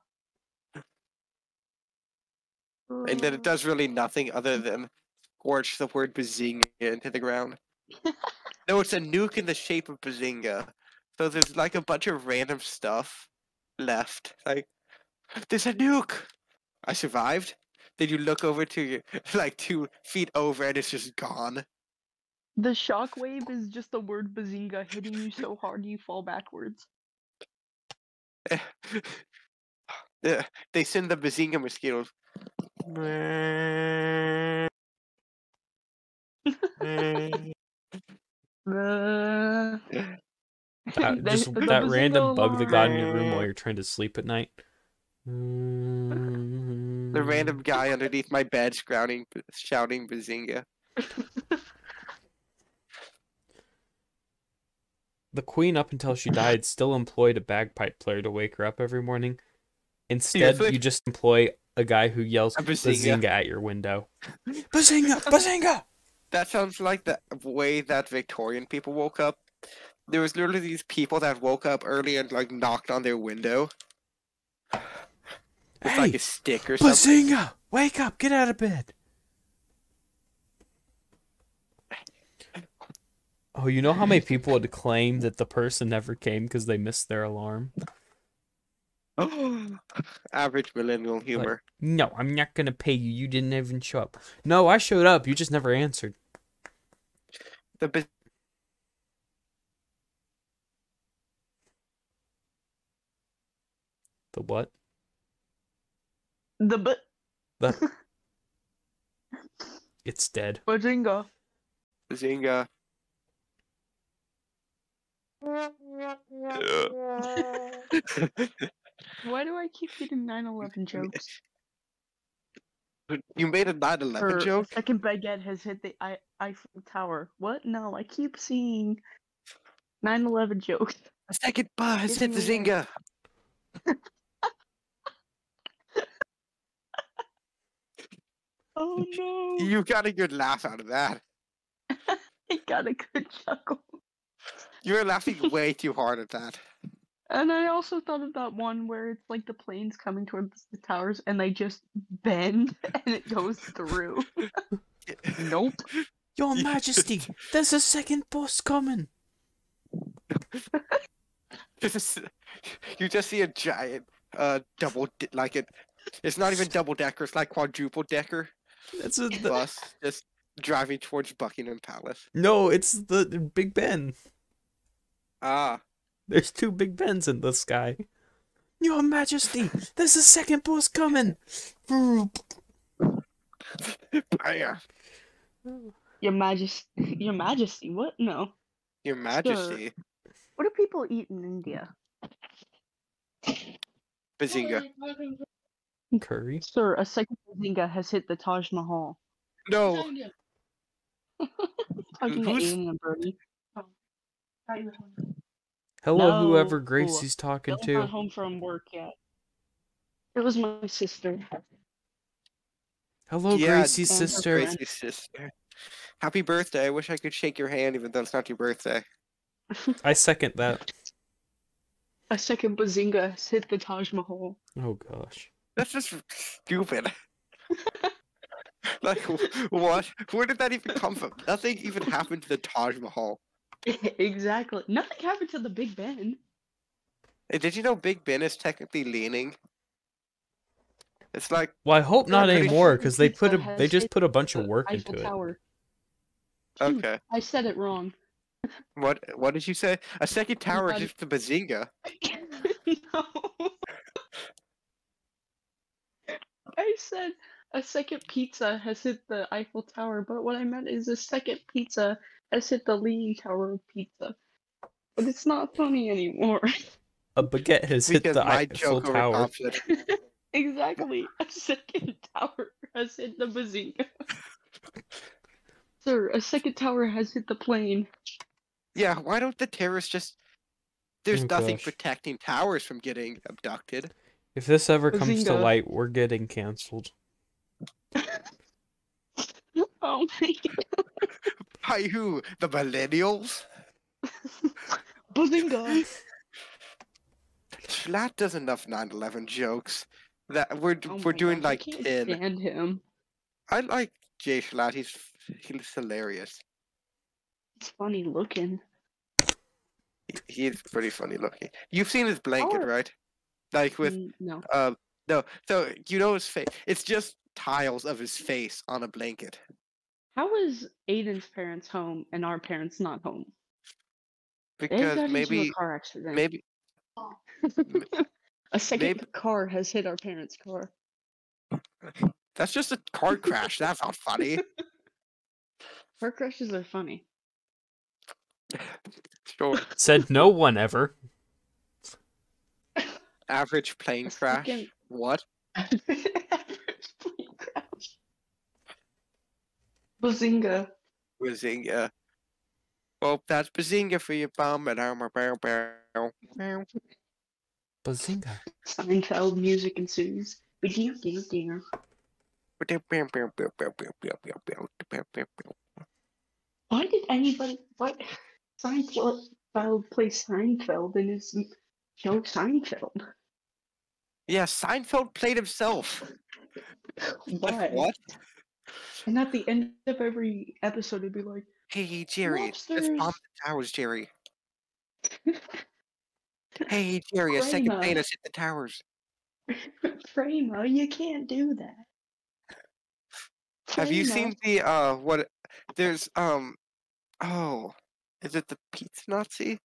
And then it does really nothing other than scorch the word Bazinga into the ground. No, it's a nuke in the shape of Bazinga. So there's like a bunch of random stuff left. Like, there's a nuke! I survived. Then you look over to your, like 2 feet over and it's just gone. The shockwave is just the word bazinga hitting you so hard you fall backwards. They send the Bazinga mosquitoes. The Just the that bazinga random bug that got in your room while The you're trying to sleep at night. random guy underneath my bed shouting Bazinga. The queen, up until she died, still employed a bagpipe player to wake her up every morning. Instead, Seriously? you just employ a guy who yells A Bazinga. Bazinga at your window. Bazinga! Bazinga! That sounds like the way that Victorian people woke up. There was literally these people that woke up early and like knocked on their window with like Hey! a stick or something. Bazinga! Wake up! Get out of bed! Oh, you know how many people would claim that the person never came because they missed their alarm? Average millennial humor. Like, no, I'm not gonna pay you. You didn't even show up. No, I showed up. You just never answered. The The what? the but The. It's dead. bazinga. Bazinga. Why do I keep getting 9/11 jokes? You made a 9/11 Or joke? a second baguette has hit the Eiffel Tower. What? No, I keep seeing 9/11 jokes. A second buzz hit the Give me Zinga. Oh no! You got a good laugh out of that. I got a good chuckle. You were laughing way too hard at that. And I also thought of that one where it's like the planes coming towards the towers and they just bend and it goes through. Nope. Your Majesty, there's a second bus coming. You just see a giant it's not even double decker, it's like quadruple decker That's a bus just driving towards Buckingham Palace. no. It's the Big Ben. Ah. There's 2 Big Bens in the sky. Your Majesty, there's a second bus coming. Bam. Your Majesty, what? No. Your Majesty. What do people eat in India? Bazinga. Curry. Sir, a second bazinga has hit the Taj Mahal. No. Talking to Who's- alien birdie. Hello, No. whoever Gracie's talking Bill's not to. home from work yet. It was my sister. Hello, Yeah, Gracie's and her sister. friend. Gracie's sister. Happy birthday. I wish I could shake your hand even though it's not your birthday. I second that. A second bazinga has hit the Taj Mahal. Oh gosh. That's just stupid. Like, what? Where did that even come from? Nothing even happened to the Taj Mahal. Exactly. Nothing happened to the Big Ben. Hey, did you know Big Ben is technically leaning? It's like, Well, I hope not pretty anymore sure because they pizza has just hit put a bunch of the work Eiffel into it. Tower. Dude, okay. I said it wrong. What did you say? A second tower Everybody- hits the Bazinga. No. I said a second pizza has hit the Eiffel Tower, but what I meant is a second pizza has hit the Leaning Tower of Pizza. But it's not funny anymore. A baguette has hit Because the my Eiffel joke Tower. overconfident. Exactly. A second tower has hit the bazinga. Sir, a second tower has hit the plane. Yeah, why don't the terrorists just... There's Oh, nothing gosh. protecting towers from getting abducted. If this ever comes to Bazinga. light, we're getting canceled. Oh my By who? The millennials? bazinga! Schlatt does enough 9/11 jokes. That we're Oh we're my doing gosh, like I can't 10. stand him. I like Jay Schlatt. He's hilarious. It's funny looking. He's pretty funny looking. You've seen his blanket, Or- right? Like with No. no. So you know his face. It's just tiles of his face on a blanket. How is Aiden's parents home and our parents not home? They Because got into a car accident. maybe A second maybe car has hit our parents' car. that's just a car crash. That's not funny. Car crashes are funny. Sure. Said no one ever. Average plane A crash. second- What? Average plane crash. Bazinga. Bazinga. Well, that's Bazinga for you, bum. Bazinga. Seinfeld music ensues. Ba-ding-ding-ding. Why did anybody? What? Seinfeld plays Seinfeld in his show Seinfeld. Yeah, Seinfeld played himself. Why? What? And at the end of every episode, it'd be like, Hey, Jerry. Let's lobsters. bomb the towers, Jerry. Hey, Jerry, a second Kramer. plane has hit the towers. Kramer, you can't do that. Have you Kramer. seen the, what, there's, oh, is it the Pizza Nazi?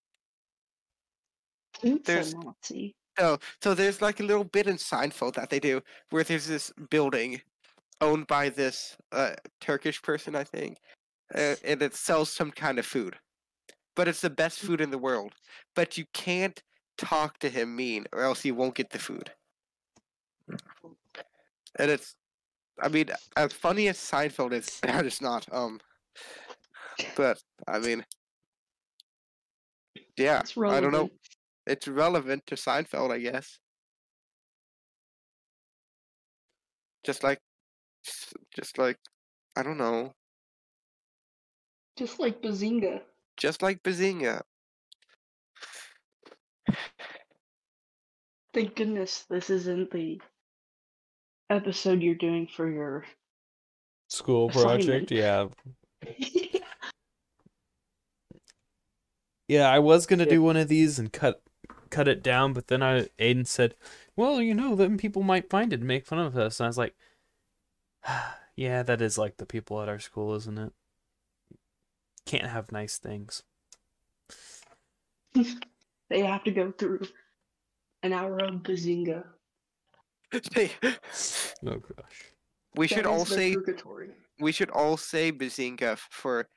Pizza there's- Nazi. No, so there's like a little bit in Seinfeld that they do where there's this building owned by this Turkish person, I think, and it sells some kind of food. But it's the best food in the world. But you can't talk to him mean, or else you won't get the food. And it's, I mean, as funny as Seinfeld is, that is not. But I mean, yeah, It's I don't know. relevant. It's relevant to Seinfeld, I guess. Just like, I don't know. Just like Bazinga. Just like Bazinga. Thank goodness this isn't the episode you're doing for your School assignment. project, yeah. Yeah, I was gonna do one of these and cut it down, but then Aiden said, well, you know, then people might find it and make fun of us. And I was like, yeah, that is like the people at our school, isn't it? Can't have nice things. They have to go through an hour of Bazinga. Hey, Oh gosh. we should That all is their say purgatory. Bazinga for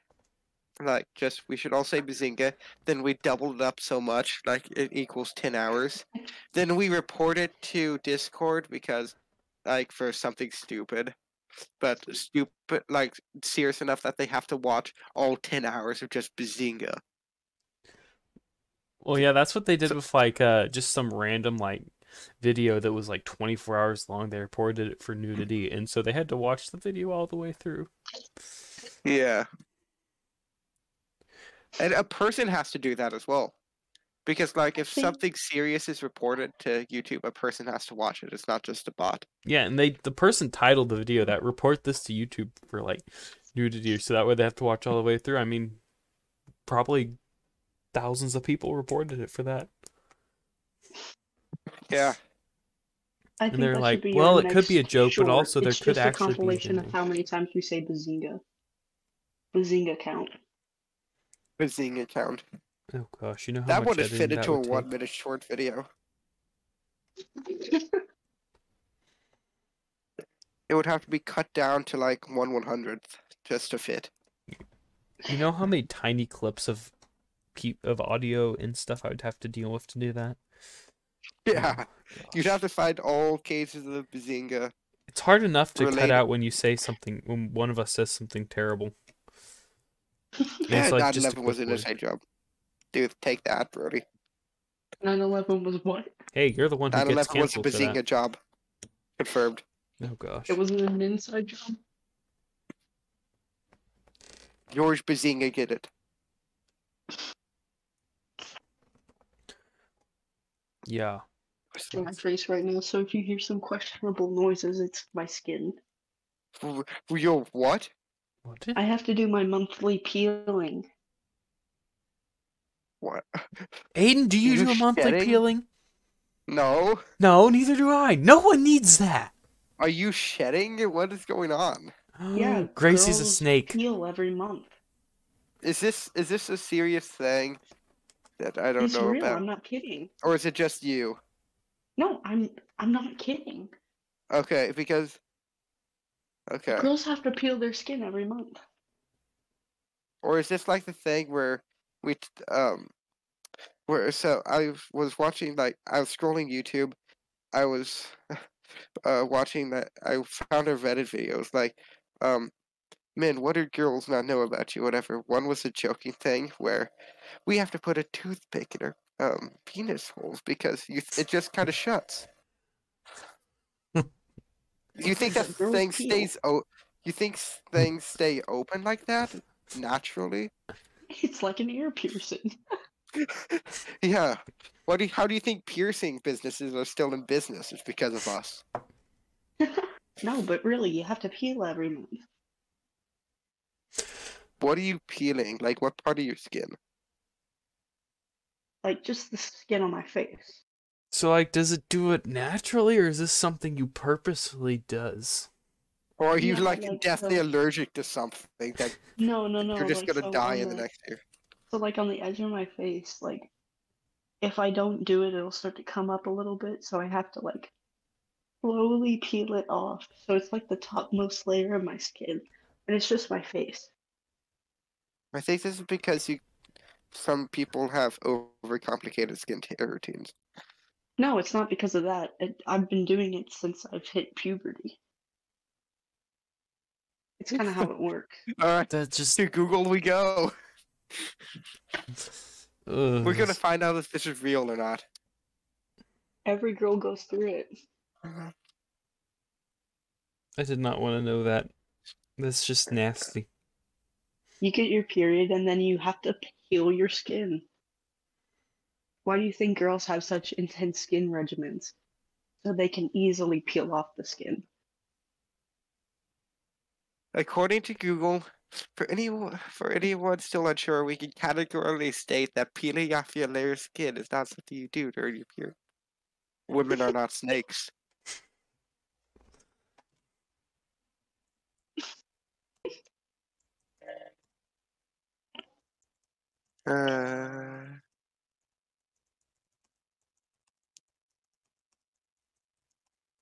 like we should all say Bazinga, then we double it up so much, like it equals 10 hours. Then we report it to Discord because like for something stupid. But stupid like serious enough that they have to watch all 10 hours of just Bazinga. Well, yeah, that's what they did with like just some random like video that was like 24 hours long. They reported it for nudity, and so they had to watch the video all the way through. Yeah. And a person has to do that as well. Because like if think- something serious is reported to YouTube, a person has to watch it. It's not just a bot. Yeah, and the person titled the video that report this to YouTube for like nudity, so that way they have to watch all the way through. I mean, probably thousands of people reported it for that. Yeah. I And think they're that like, should be well, our it could be a next joke, but short. also there It's could just actually a compilation be of how many times we say Bazinga. Bazinga count. Bazinga account. Oh gosh, you know how That much would have editing fit that into a would take? 1-minute short video. It would have to be cut down to like 1/100th just to fit. You know how many tiny clips of audio and stuff I would have to deal with to do that? Yeah. Oh, You'd gosh. have to find all cases of Bazinga. It's hard enough to cut related- out when you say something, when one of us says something terrible. And Yeah, it's like just a 9/11 was quick an word. inside job. Dude, take that, Brody. 9/11 was what? Hey, you're the one who gets 9/11 was a canceled for that. Bazinga job. Confirmed. Oh gosh. It wasn't an inside job. George Bazinga get it. Yeah. In my face right now, so if you hear some questionable noises, it's my skin. Yo, what? What? I have to do my monthly peeling. What? Aiden, do you You do a monthly shedding? peeling? No. No, neither do I. No one needs that. Are you shedding? What is going on? Yeah, Gracie's a girls snake. peel every month. Is this a serious thing that I don't It's know real. about, I'm not kidding. or is it just you? No, I'm not kidding. Okay, because okay, Girls have to peel their skin every month. or is this like the thing where we where so was watching like I was scrolling YouTube. I was watching that I found a Reddit videos like um men, what do girls not know about you? Whatever. One was a joking thing where we have to put a toothpick in our penis holes because it just kind of shuts. You think that But girls thing peel. stays you think things stay open like that naturally? It's like an ear piercing. Yeah. How do you think piercing businesses are still in business? It's because of us. No, but really, you have to peel every month. What are you peeling? Like what part of your skin? Like just the skin on my face. So, like, does it do it naturally, or is this something you purposefully does? Or are you Yeah, like like deathly so. allergic to something that No, you're just like gonna so die on in the the next year? so like on the edge of my face, like if I don't do it, it'll start to come up a little bit, so I have to like slowly peel it off. So it's like the topmost layer of my skin, and it's just my face. I think this is because some people have overcomplicated skincare routines. No, it's not because of that. I've been doing it since I've hit puberty. It's kind of how it works. Alright, That just. to Google we go. We're gonna Ugh. find out if this is real or not. Every girl goes through it. I did not want to know that. That's just nasty. You get your period, and then you have to peel your skin. Why do you think girls have such intense skin regimens? So they can easily peel off the skin. According to Google, for anyone still unsure, we can categorically state that peeling off your layer of skin is not something you do during your period. Women are not snakes. Uh,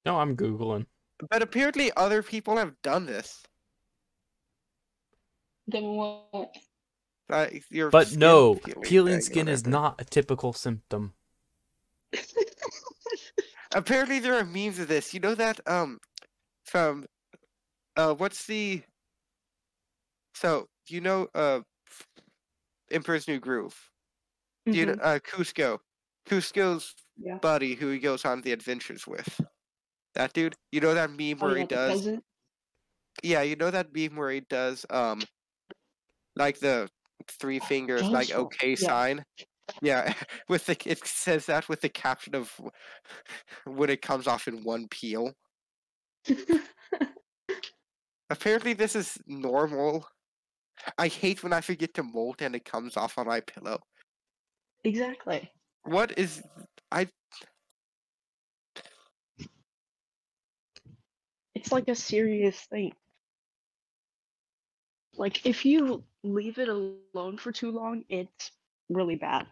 No, I'm Googling. but apparently other people have done this. Then what? Your But skin no, peeling peeling thing, skin is whatever. not a typical symptom. Apparently there are memes of this. You know that from what's the Emperor's New Groove. Do you know Mm-hmm. Cusco? Cusco's Yeah. buddy who he goes on the adventures with. That dude? You know that meme Oh where he yeah, the does peasant. yeah, you know that meme where he does like the three fingers like Joyful. okay Yeah. sign? Yeah, with the it says that with the caption of when it comes off in one peel. Apparently this is normal. I hate when I forget to molt and it comes off on my pillow. Exactly. What is I It's like a serious thing. Like if you leave it alone for too long, it's really bad.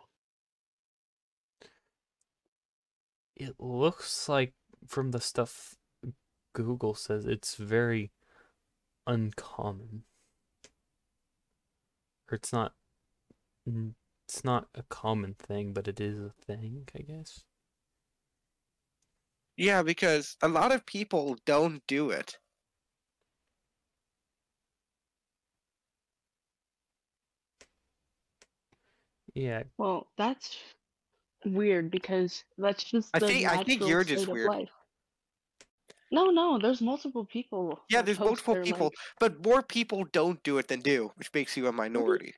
It looks like from the stuff Google says it's very uncommon. Or it's not a common thing, but it is a thing, I guess. yeah, because a lot of people don't do it. Yeah. Well, that's weird because that's just the I think natural you're just state of weird. life. No, there's multiple people Yeah, that there's post multiple their people, like, but more people don't do it than do, which makes you a really? minority.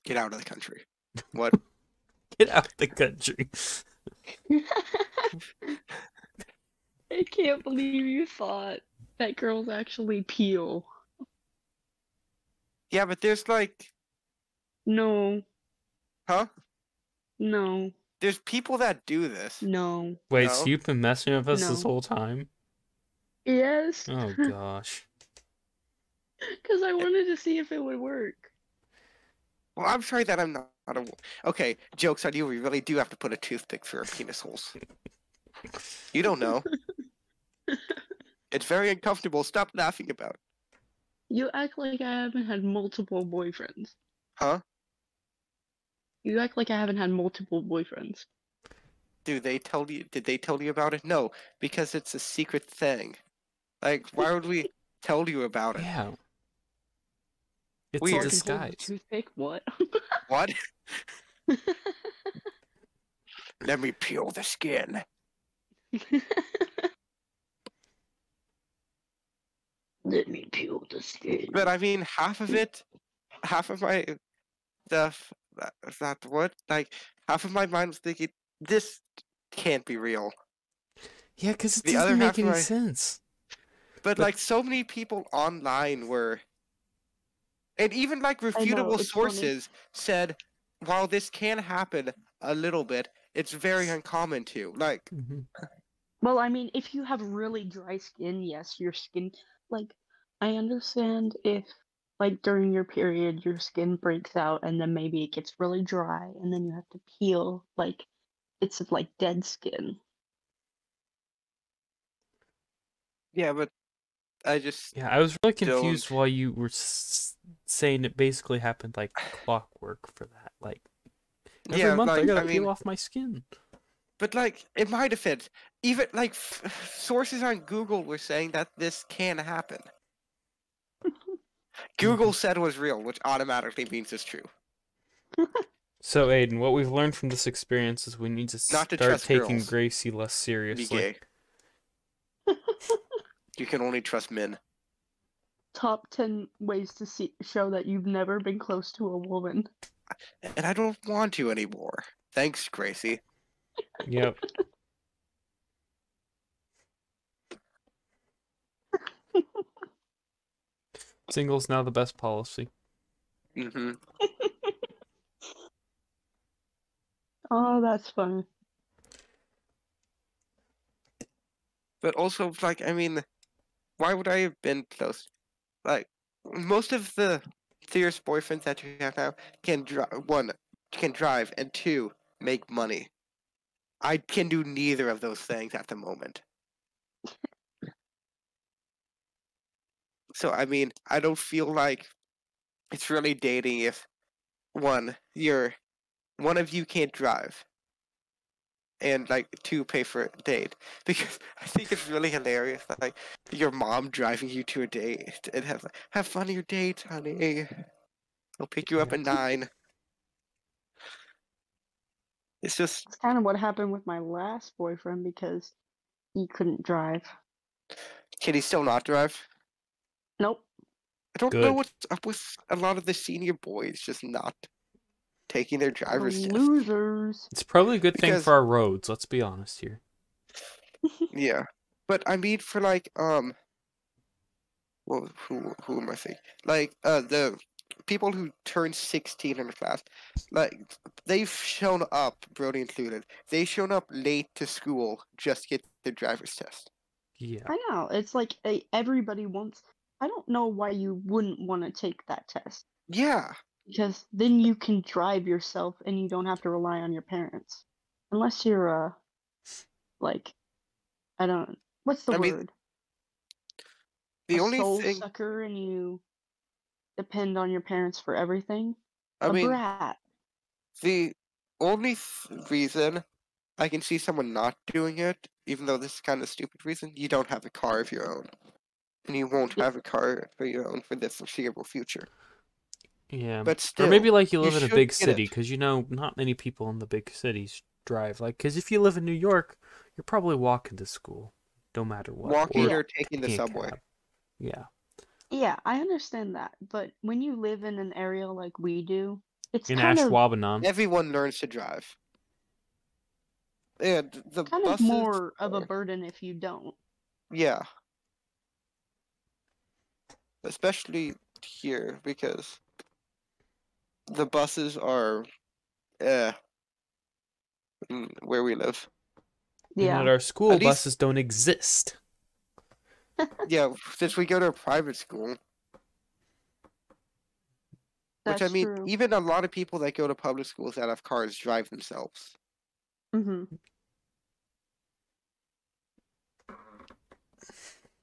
Get out of the country. What? Get out the country. I can't believe you thought that girls actually peel. Yeah, but there's like, No, huh? no, There's people that do this. no, Wait, so No? you've been messing with us this no. whole time? Yes, Oh gosh. because I wanted to see if it would work. Well, I'm sorry that I'm not a. Okay, joke's on you. We really do have to put a toothpick through our penis holes. You don't know. It's very uncomfortable. Stop laughing about it. You act like I haven't had multiple boyfriends. Huh? You act like I haven't had multiple boyfriends. Did they tell you about it? No, because it's a secret thing. Like, why would we tell you about it? Yeah. It's a So I Weird. can hold the disguise. toothpick? What? What? Let me peel the skin. Let me peel the skin. But I mean, half of my stuff, what? Like, half of my mind was thinking, this can't be real. Yeah, because it The other doesn't half make of any my, sense. but But- like, so many people online were, and even like refutable it's funny. sources said, while this can happen a little bit, it's very uncommon too. Like, Mhm. Well, I mean, if you have really dry skin, yes, your skin, like, I understand if, like, during your period, your skin breaks out and then maybe it gets really dry and then you have to peel, like, bits of, like, dead skin. yeah, but I just Yeah, I was really don't. confused while you were saying it basically happened like clockwork for that. Like, every Yeah, month I like, gotta I peel mean, off my skin. but like, in my defense, even like sources on Google were saying that this can happen. Google said it was real, which automatically means it's true. So, Aiden, what we've learned from this experience is we need to Not to start trust taking girls. Gracie less Be seriously. gay. You can only trust men. Top 10 ways to show that you've never been close to a woman. And I don't want to anymore. Thanks, Gracie. Yep. Single's now the best policy. Mm-hmm. Oh, that's funny. But also, like, I mean, why would I have been close? Like, most of the serious boyfriends that you have now can drive, and two, make money. I can do neither of those things at the moment. So, I mean, I don't feel like it's really dating if one of you can't drive, and like two pay for a date, because I think it's really hilarious that like your mom driving you to a date and have fun at your date, honey. I'll pick you up Yeah. at 9. It's just, It's kind of what happened with my last boyfriend because he couldn't drive. can he still not drive? Nope. I don't know Good. what's up with a lot of the senior boys just not taking their The driver's test. losers. It's probably a good thing Because- for our roads, let's be honest here. Yeah, but I mean for like well, who am I saying? Like the people who turned 16 in the class, like they've shown up, Brody included. They've shown up late to school just to get their driver's test. Yeah. I know. It's like everybody wants. I don't know why you wouldn't want to take that test. Yeah, Because then you can drive yourself and you don't have to rely on your parents. Unless you're like, I don't, what's the I mean, word? the A only soul thing, sucker and you depend on your parents for everything? I A mean, brat. the only reason I can see someone not doing it, even though this is kind of a stupid reason, you don't have a car of your own. And you won't have a car for your own for the foreseeable future. Yeah. But Or still, maybe like you you live in a should big get city, it. because you know not many people in the big cities drive. Like, because if you live in New York, you're probably walking to school, no matter what. Walking Yeah. or taking the taking a subway. cab. Yeah. Yeah, I understand that. But when you live in an area like we do, it's In kind of Everyone learns to drive. And the buses, more of a burden if you don't. yeah. Especially here, because the buses are where we live. And at Yeah. our school, At least- buses don't exist. Yeah, since we go to a private school, which I That's mean, true. even a lot of people that go to public schools that have cars drive themselves. Mm-hmm.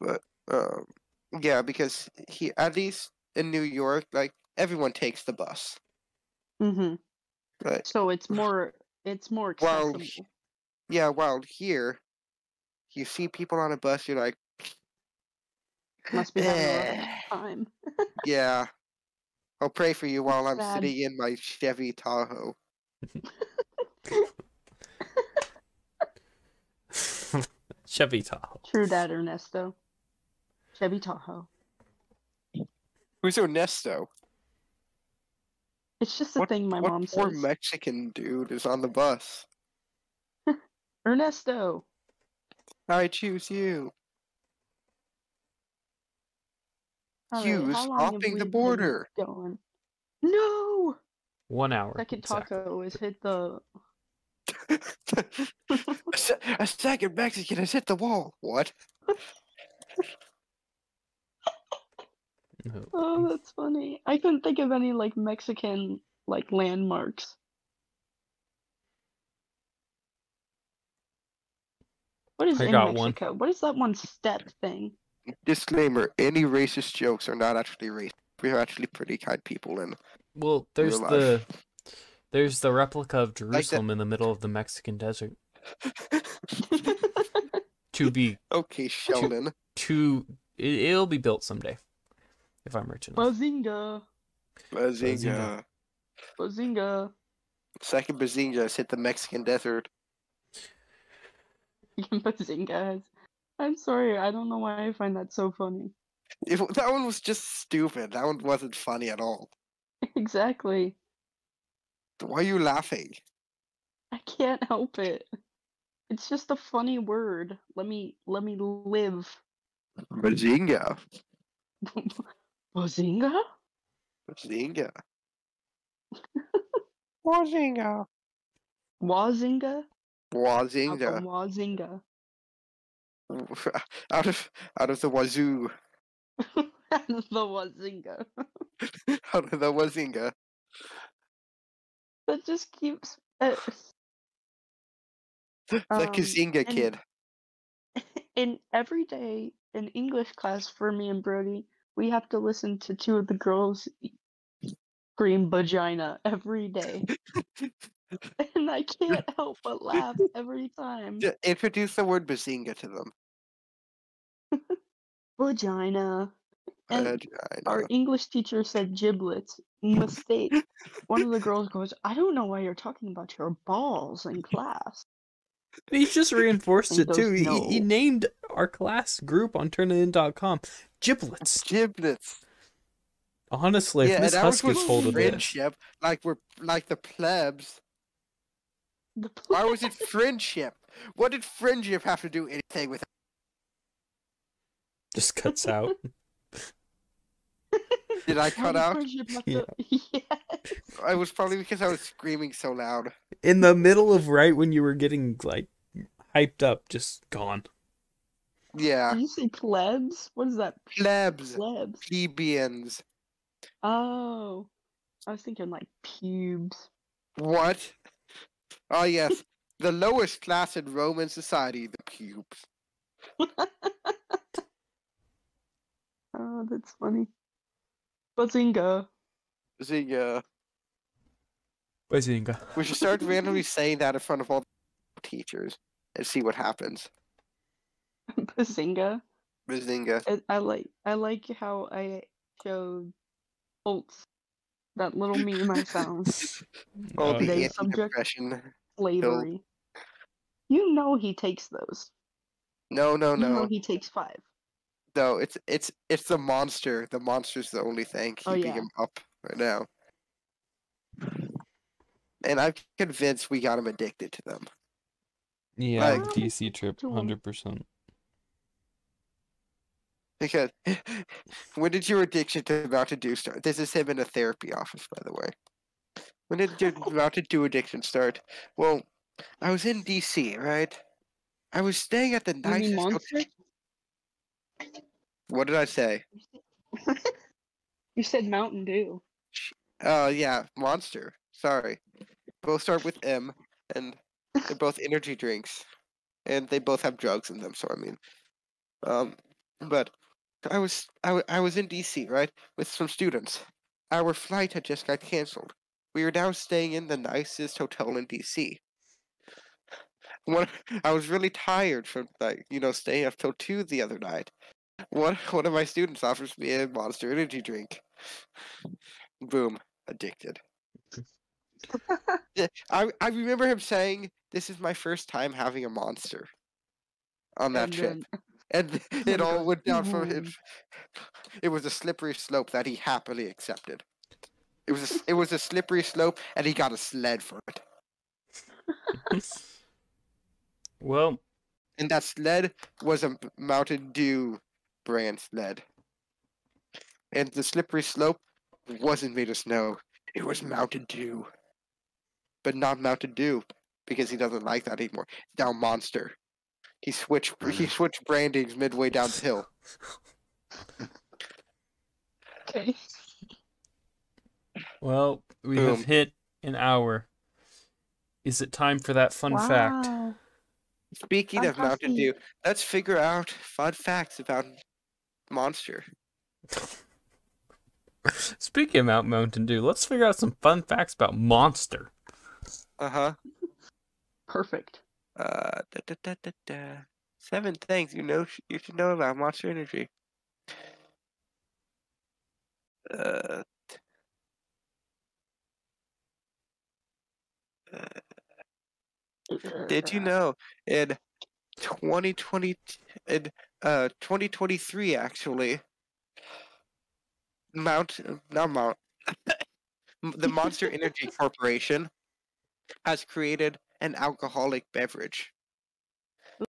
But yeah, because at least in New York, like everyone takes the bus. Mm-hmm. But So it's more while accessible. while here, you see people on a bus, you're like, Must be having a rough eh, time. yeah. I'll pray for you while I'm Sad. sitting in my Chevy Tahoe. Chevy Tahoe. True that, Ernesto. Chevy Tahoe. Who's Ernesto? It's just a thing my what mom poor says. Mexican dude is on the bus? Ernesto. I choose you. All You right, how long have hopping we the been border. going? No! 1 hour. Second exactly. taco has hit the. A second Mexican has hit the wall. What? No. Oh, that's funny. I couldn't think of any like Mexican like landmarks. What is I in got one. Mexico? What is that one step thing? Disclaimer: any racist jokes are not actually racist. We're actually pretty kind people in Well, real life. there's the replica of Like that. Jerusalem in the middle of the Mexican desert. To be Okay, Sheldon. it'll be built someday if I'm rich enough. Bazinga! Bazinga. Bazinga! Second Bazinga has hit the Mexican desert. Bazinga! I'm sorry, I don't know why I find that so funny. That one was just stupid. That one wasn't funny at all. Exactly. Why are you laughing? I can't help it. It's just a funny word. Let me live. Bazinga. Bazinga? Bazinga. Bazinga. Wazinga? Out the Bazinga. Wazinga. Out of the wazoo. The Wazinga. Out of the Wazinga. That just keeps The Kazinga and kid. in every day in English class for me and Brody, we have to listen to two of the girls scream vagina every day. And I can't help but laugh every time. Introduce the word Bazinga to them. Vagina. And our Vagina. English teacher said giblets. Mistake. One of the girls goes, I don't know why you're talking about your balls in class. He just reinforced And he it too. goes, He no. named our class group on turnitin.com Giblets. Giblets. Honestly, if Yeah, Miss and ours Husk was gets hold of this, friendship. Like we're like the plebs. The Why was it friendship? What did friendship have to do anything with it? just cuts out. Did I How cut did out? friendship have Yeah. to... Yes. It was probably because I was screaming so loud. In the middle of right when you were getting like hyped up, just gone. Yeah. Did you say plebs? What is that? Plebs. Plebs. Plebeians. Oh. I was thinking like pubes. What? Oh yes. The lowest class in Roman society, the pubes. Oh, that's funny. Bazinga. Bazinga. Bazinga. We should start randomly saying that in front of all the teachers and see what happens. Bazinga. Bazinga. I like how I showed Holtz that little meme I found. All the Today's subject, anti-depression. slavery. You know he takes those. No, no, You know no. he takes 5. No, it's the monster. The monster's the only thing Oh, keeping yeah. him up right now. And I'm convinced we got him addicted to them. Yeah, Like- the DC trip, To him. 100%. Because when did your addiction to Mountain Dew start? This is him in a therapy office, by the way. When did your Mountain Dew addiction start? Well, I was in DC, right? I was staying at the You mean nicest hotel. Monster? What did I say? You said Mountain Dew. Yeah, Monster. Sorry. Both start with M, and they're both energy drinks, and they both have drugs in them. So I mean, but I was in DC, right, with some students. Our flight had just got canceled. We were now staying in the nicest hotel in DC. One, I was really tired from staying up till 2 the other night. One of my students offers me a Monster Energy drink. Boom, addicted. Yeah, I remember him saying, "This is my first time having a Monster" on that And trip, then and it it all goes went down from him. boom. It was a slippery slope that he happily accepted. It was a slippery slope, and he got a sled for it. Well, And that sled was a Mountain Dew brand sled. And the slippery slope wasn't made of snow. It was Mountain Dew. But not Mountain Dew, because he doesn't like that anymore. It's now Monster. He switched brandings midway down the hill. Okay. well, we Boom. have hit an hour. Is it time for that fun fact? Wow. Speaking of Mountain Fantastic. Dew, let's figure out fun facts about Monster. Speaking about Mountain Dew, let's figure out some fun facts about Monster. Uh-huh. Perfect. Da, da, da, da, da. 7 things you should know about Monster Energy. Uh, did you know in 2020 in 2023 actually the Monster Energy Corporation has created an alcoholic beverage.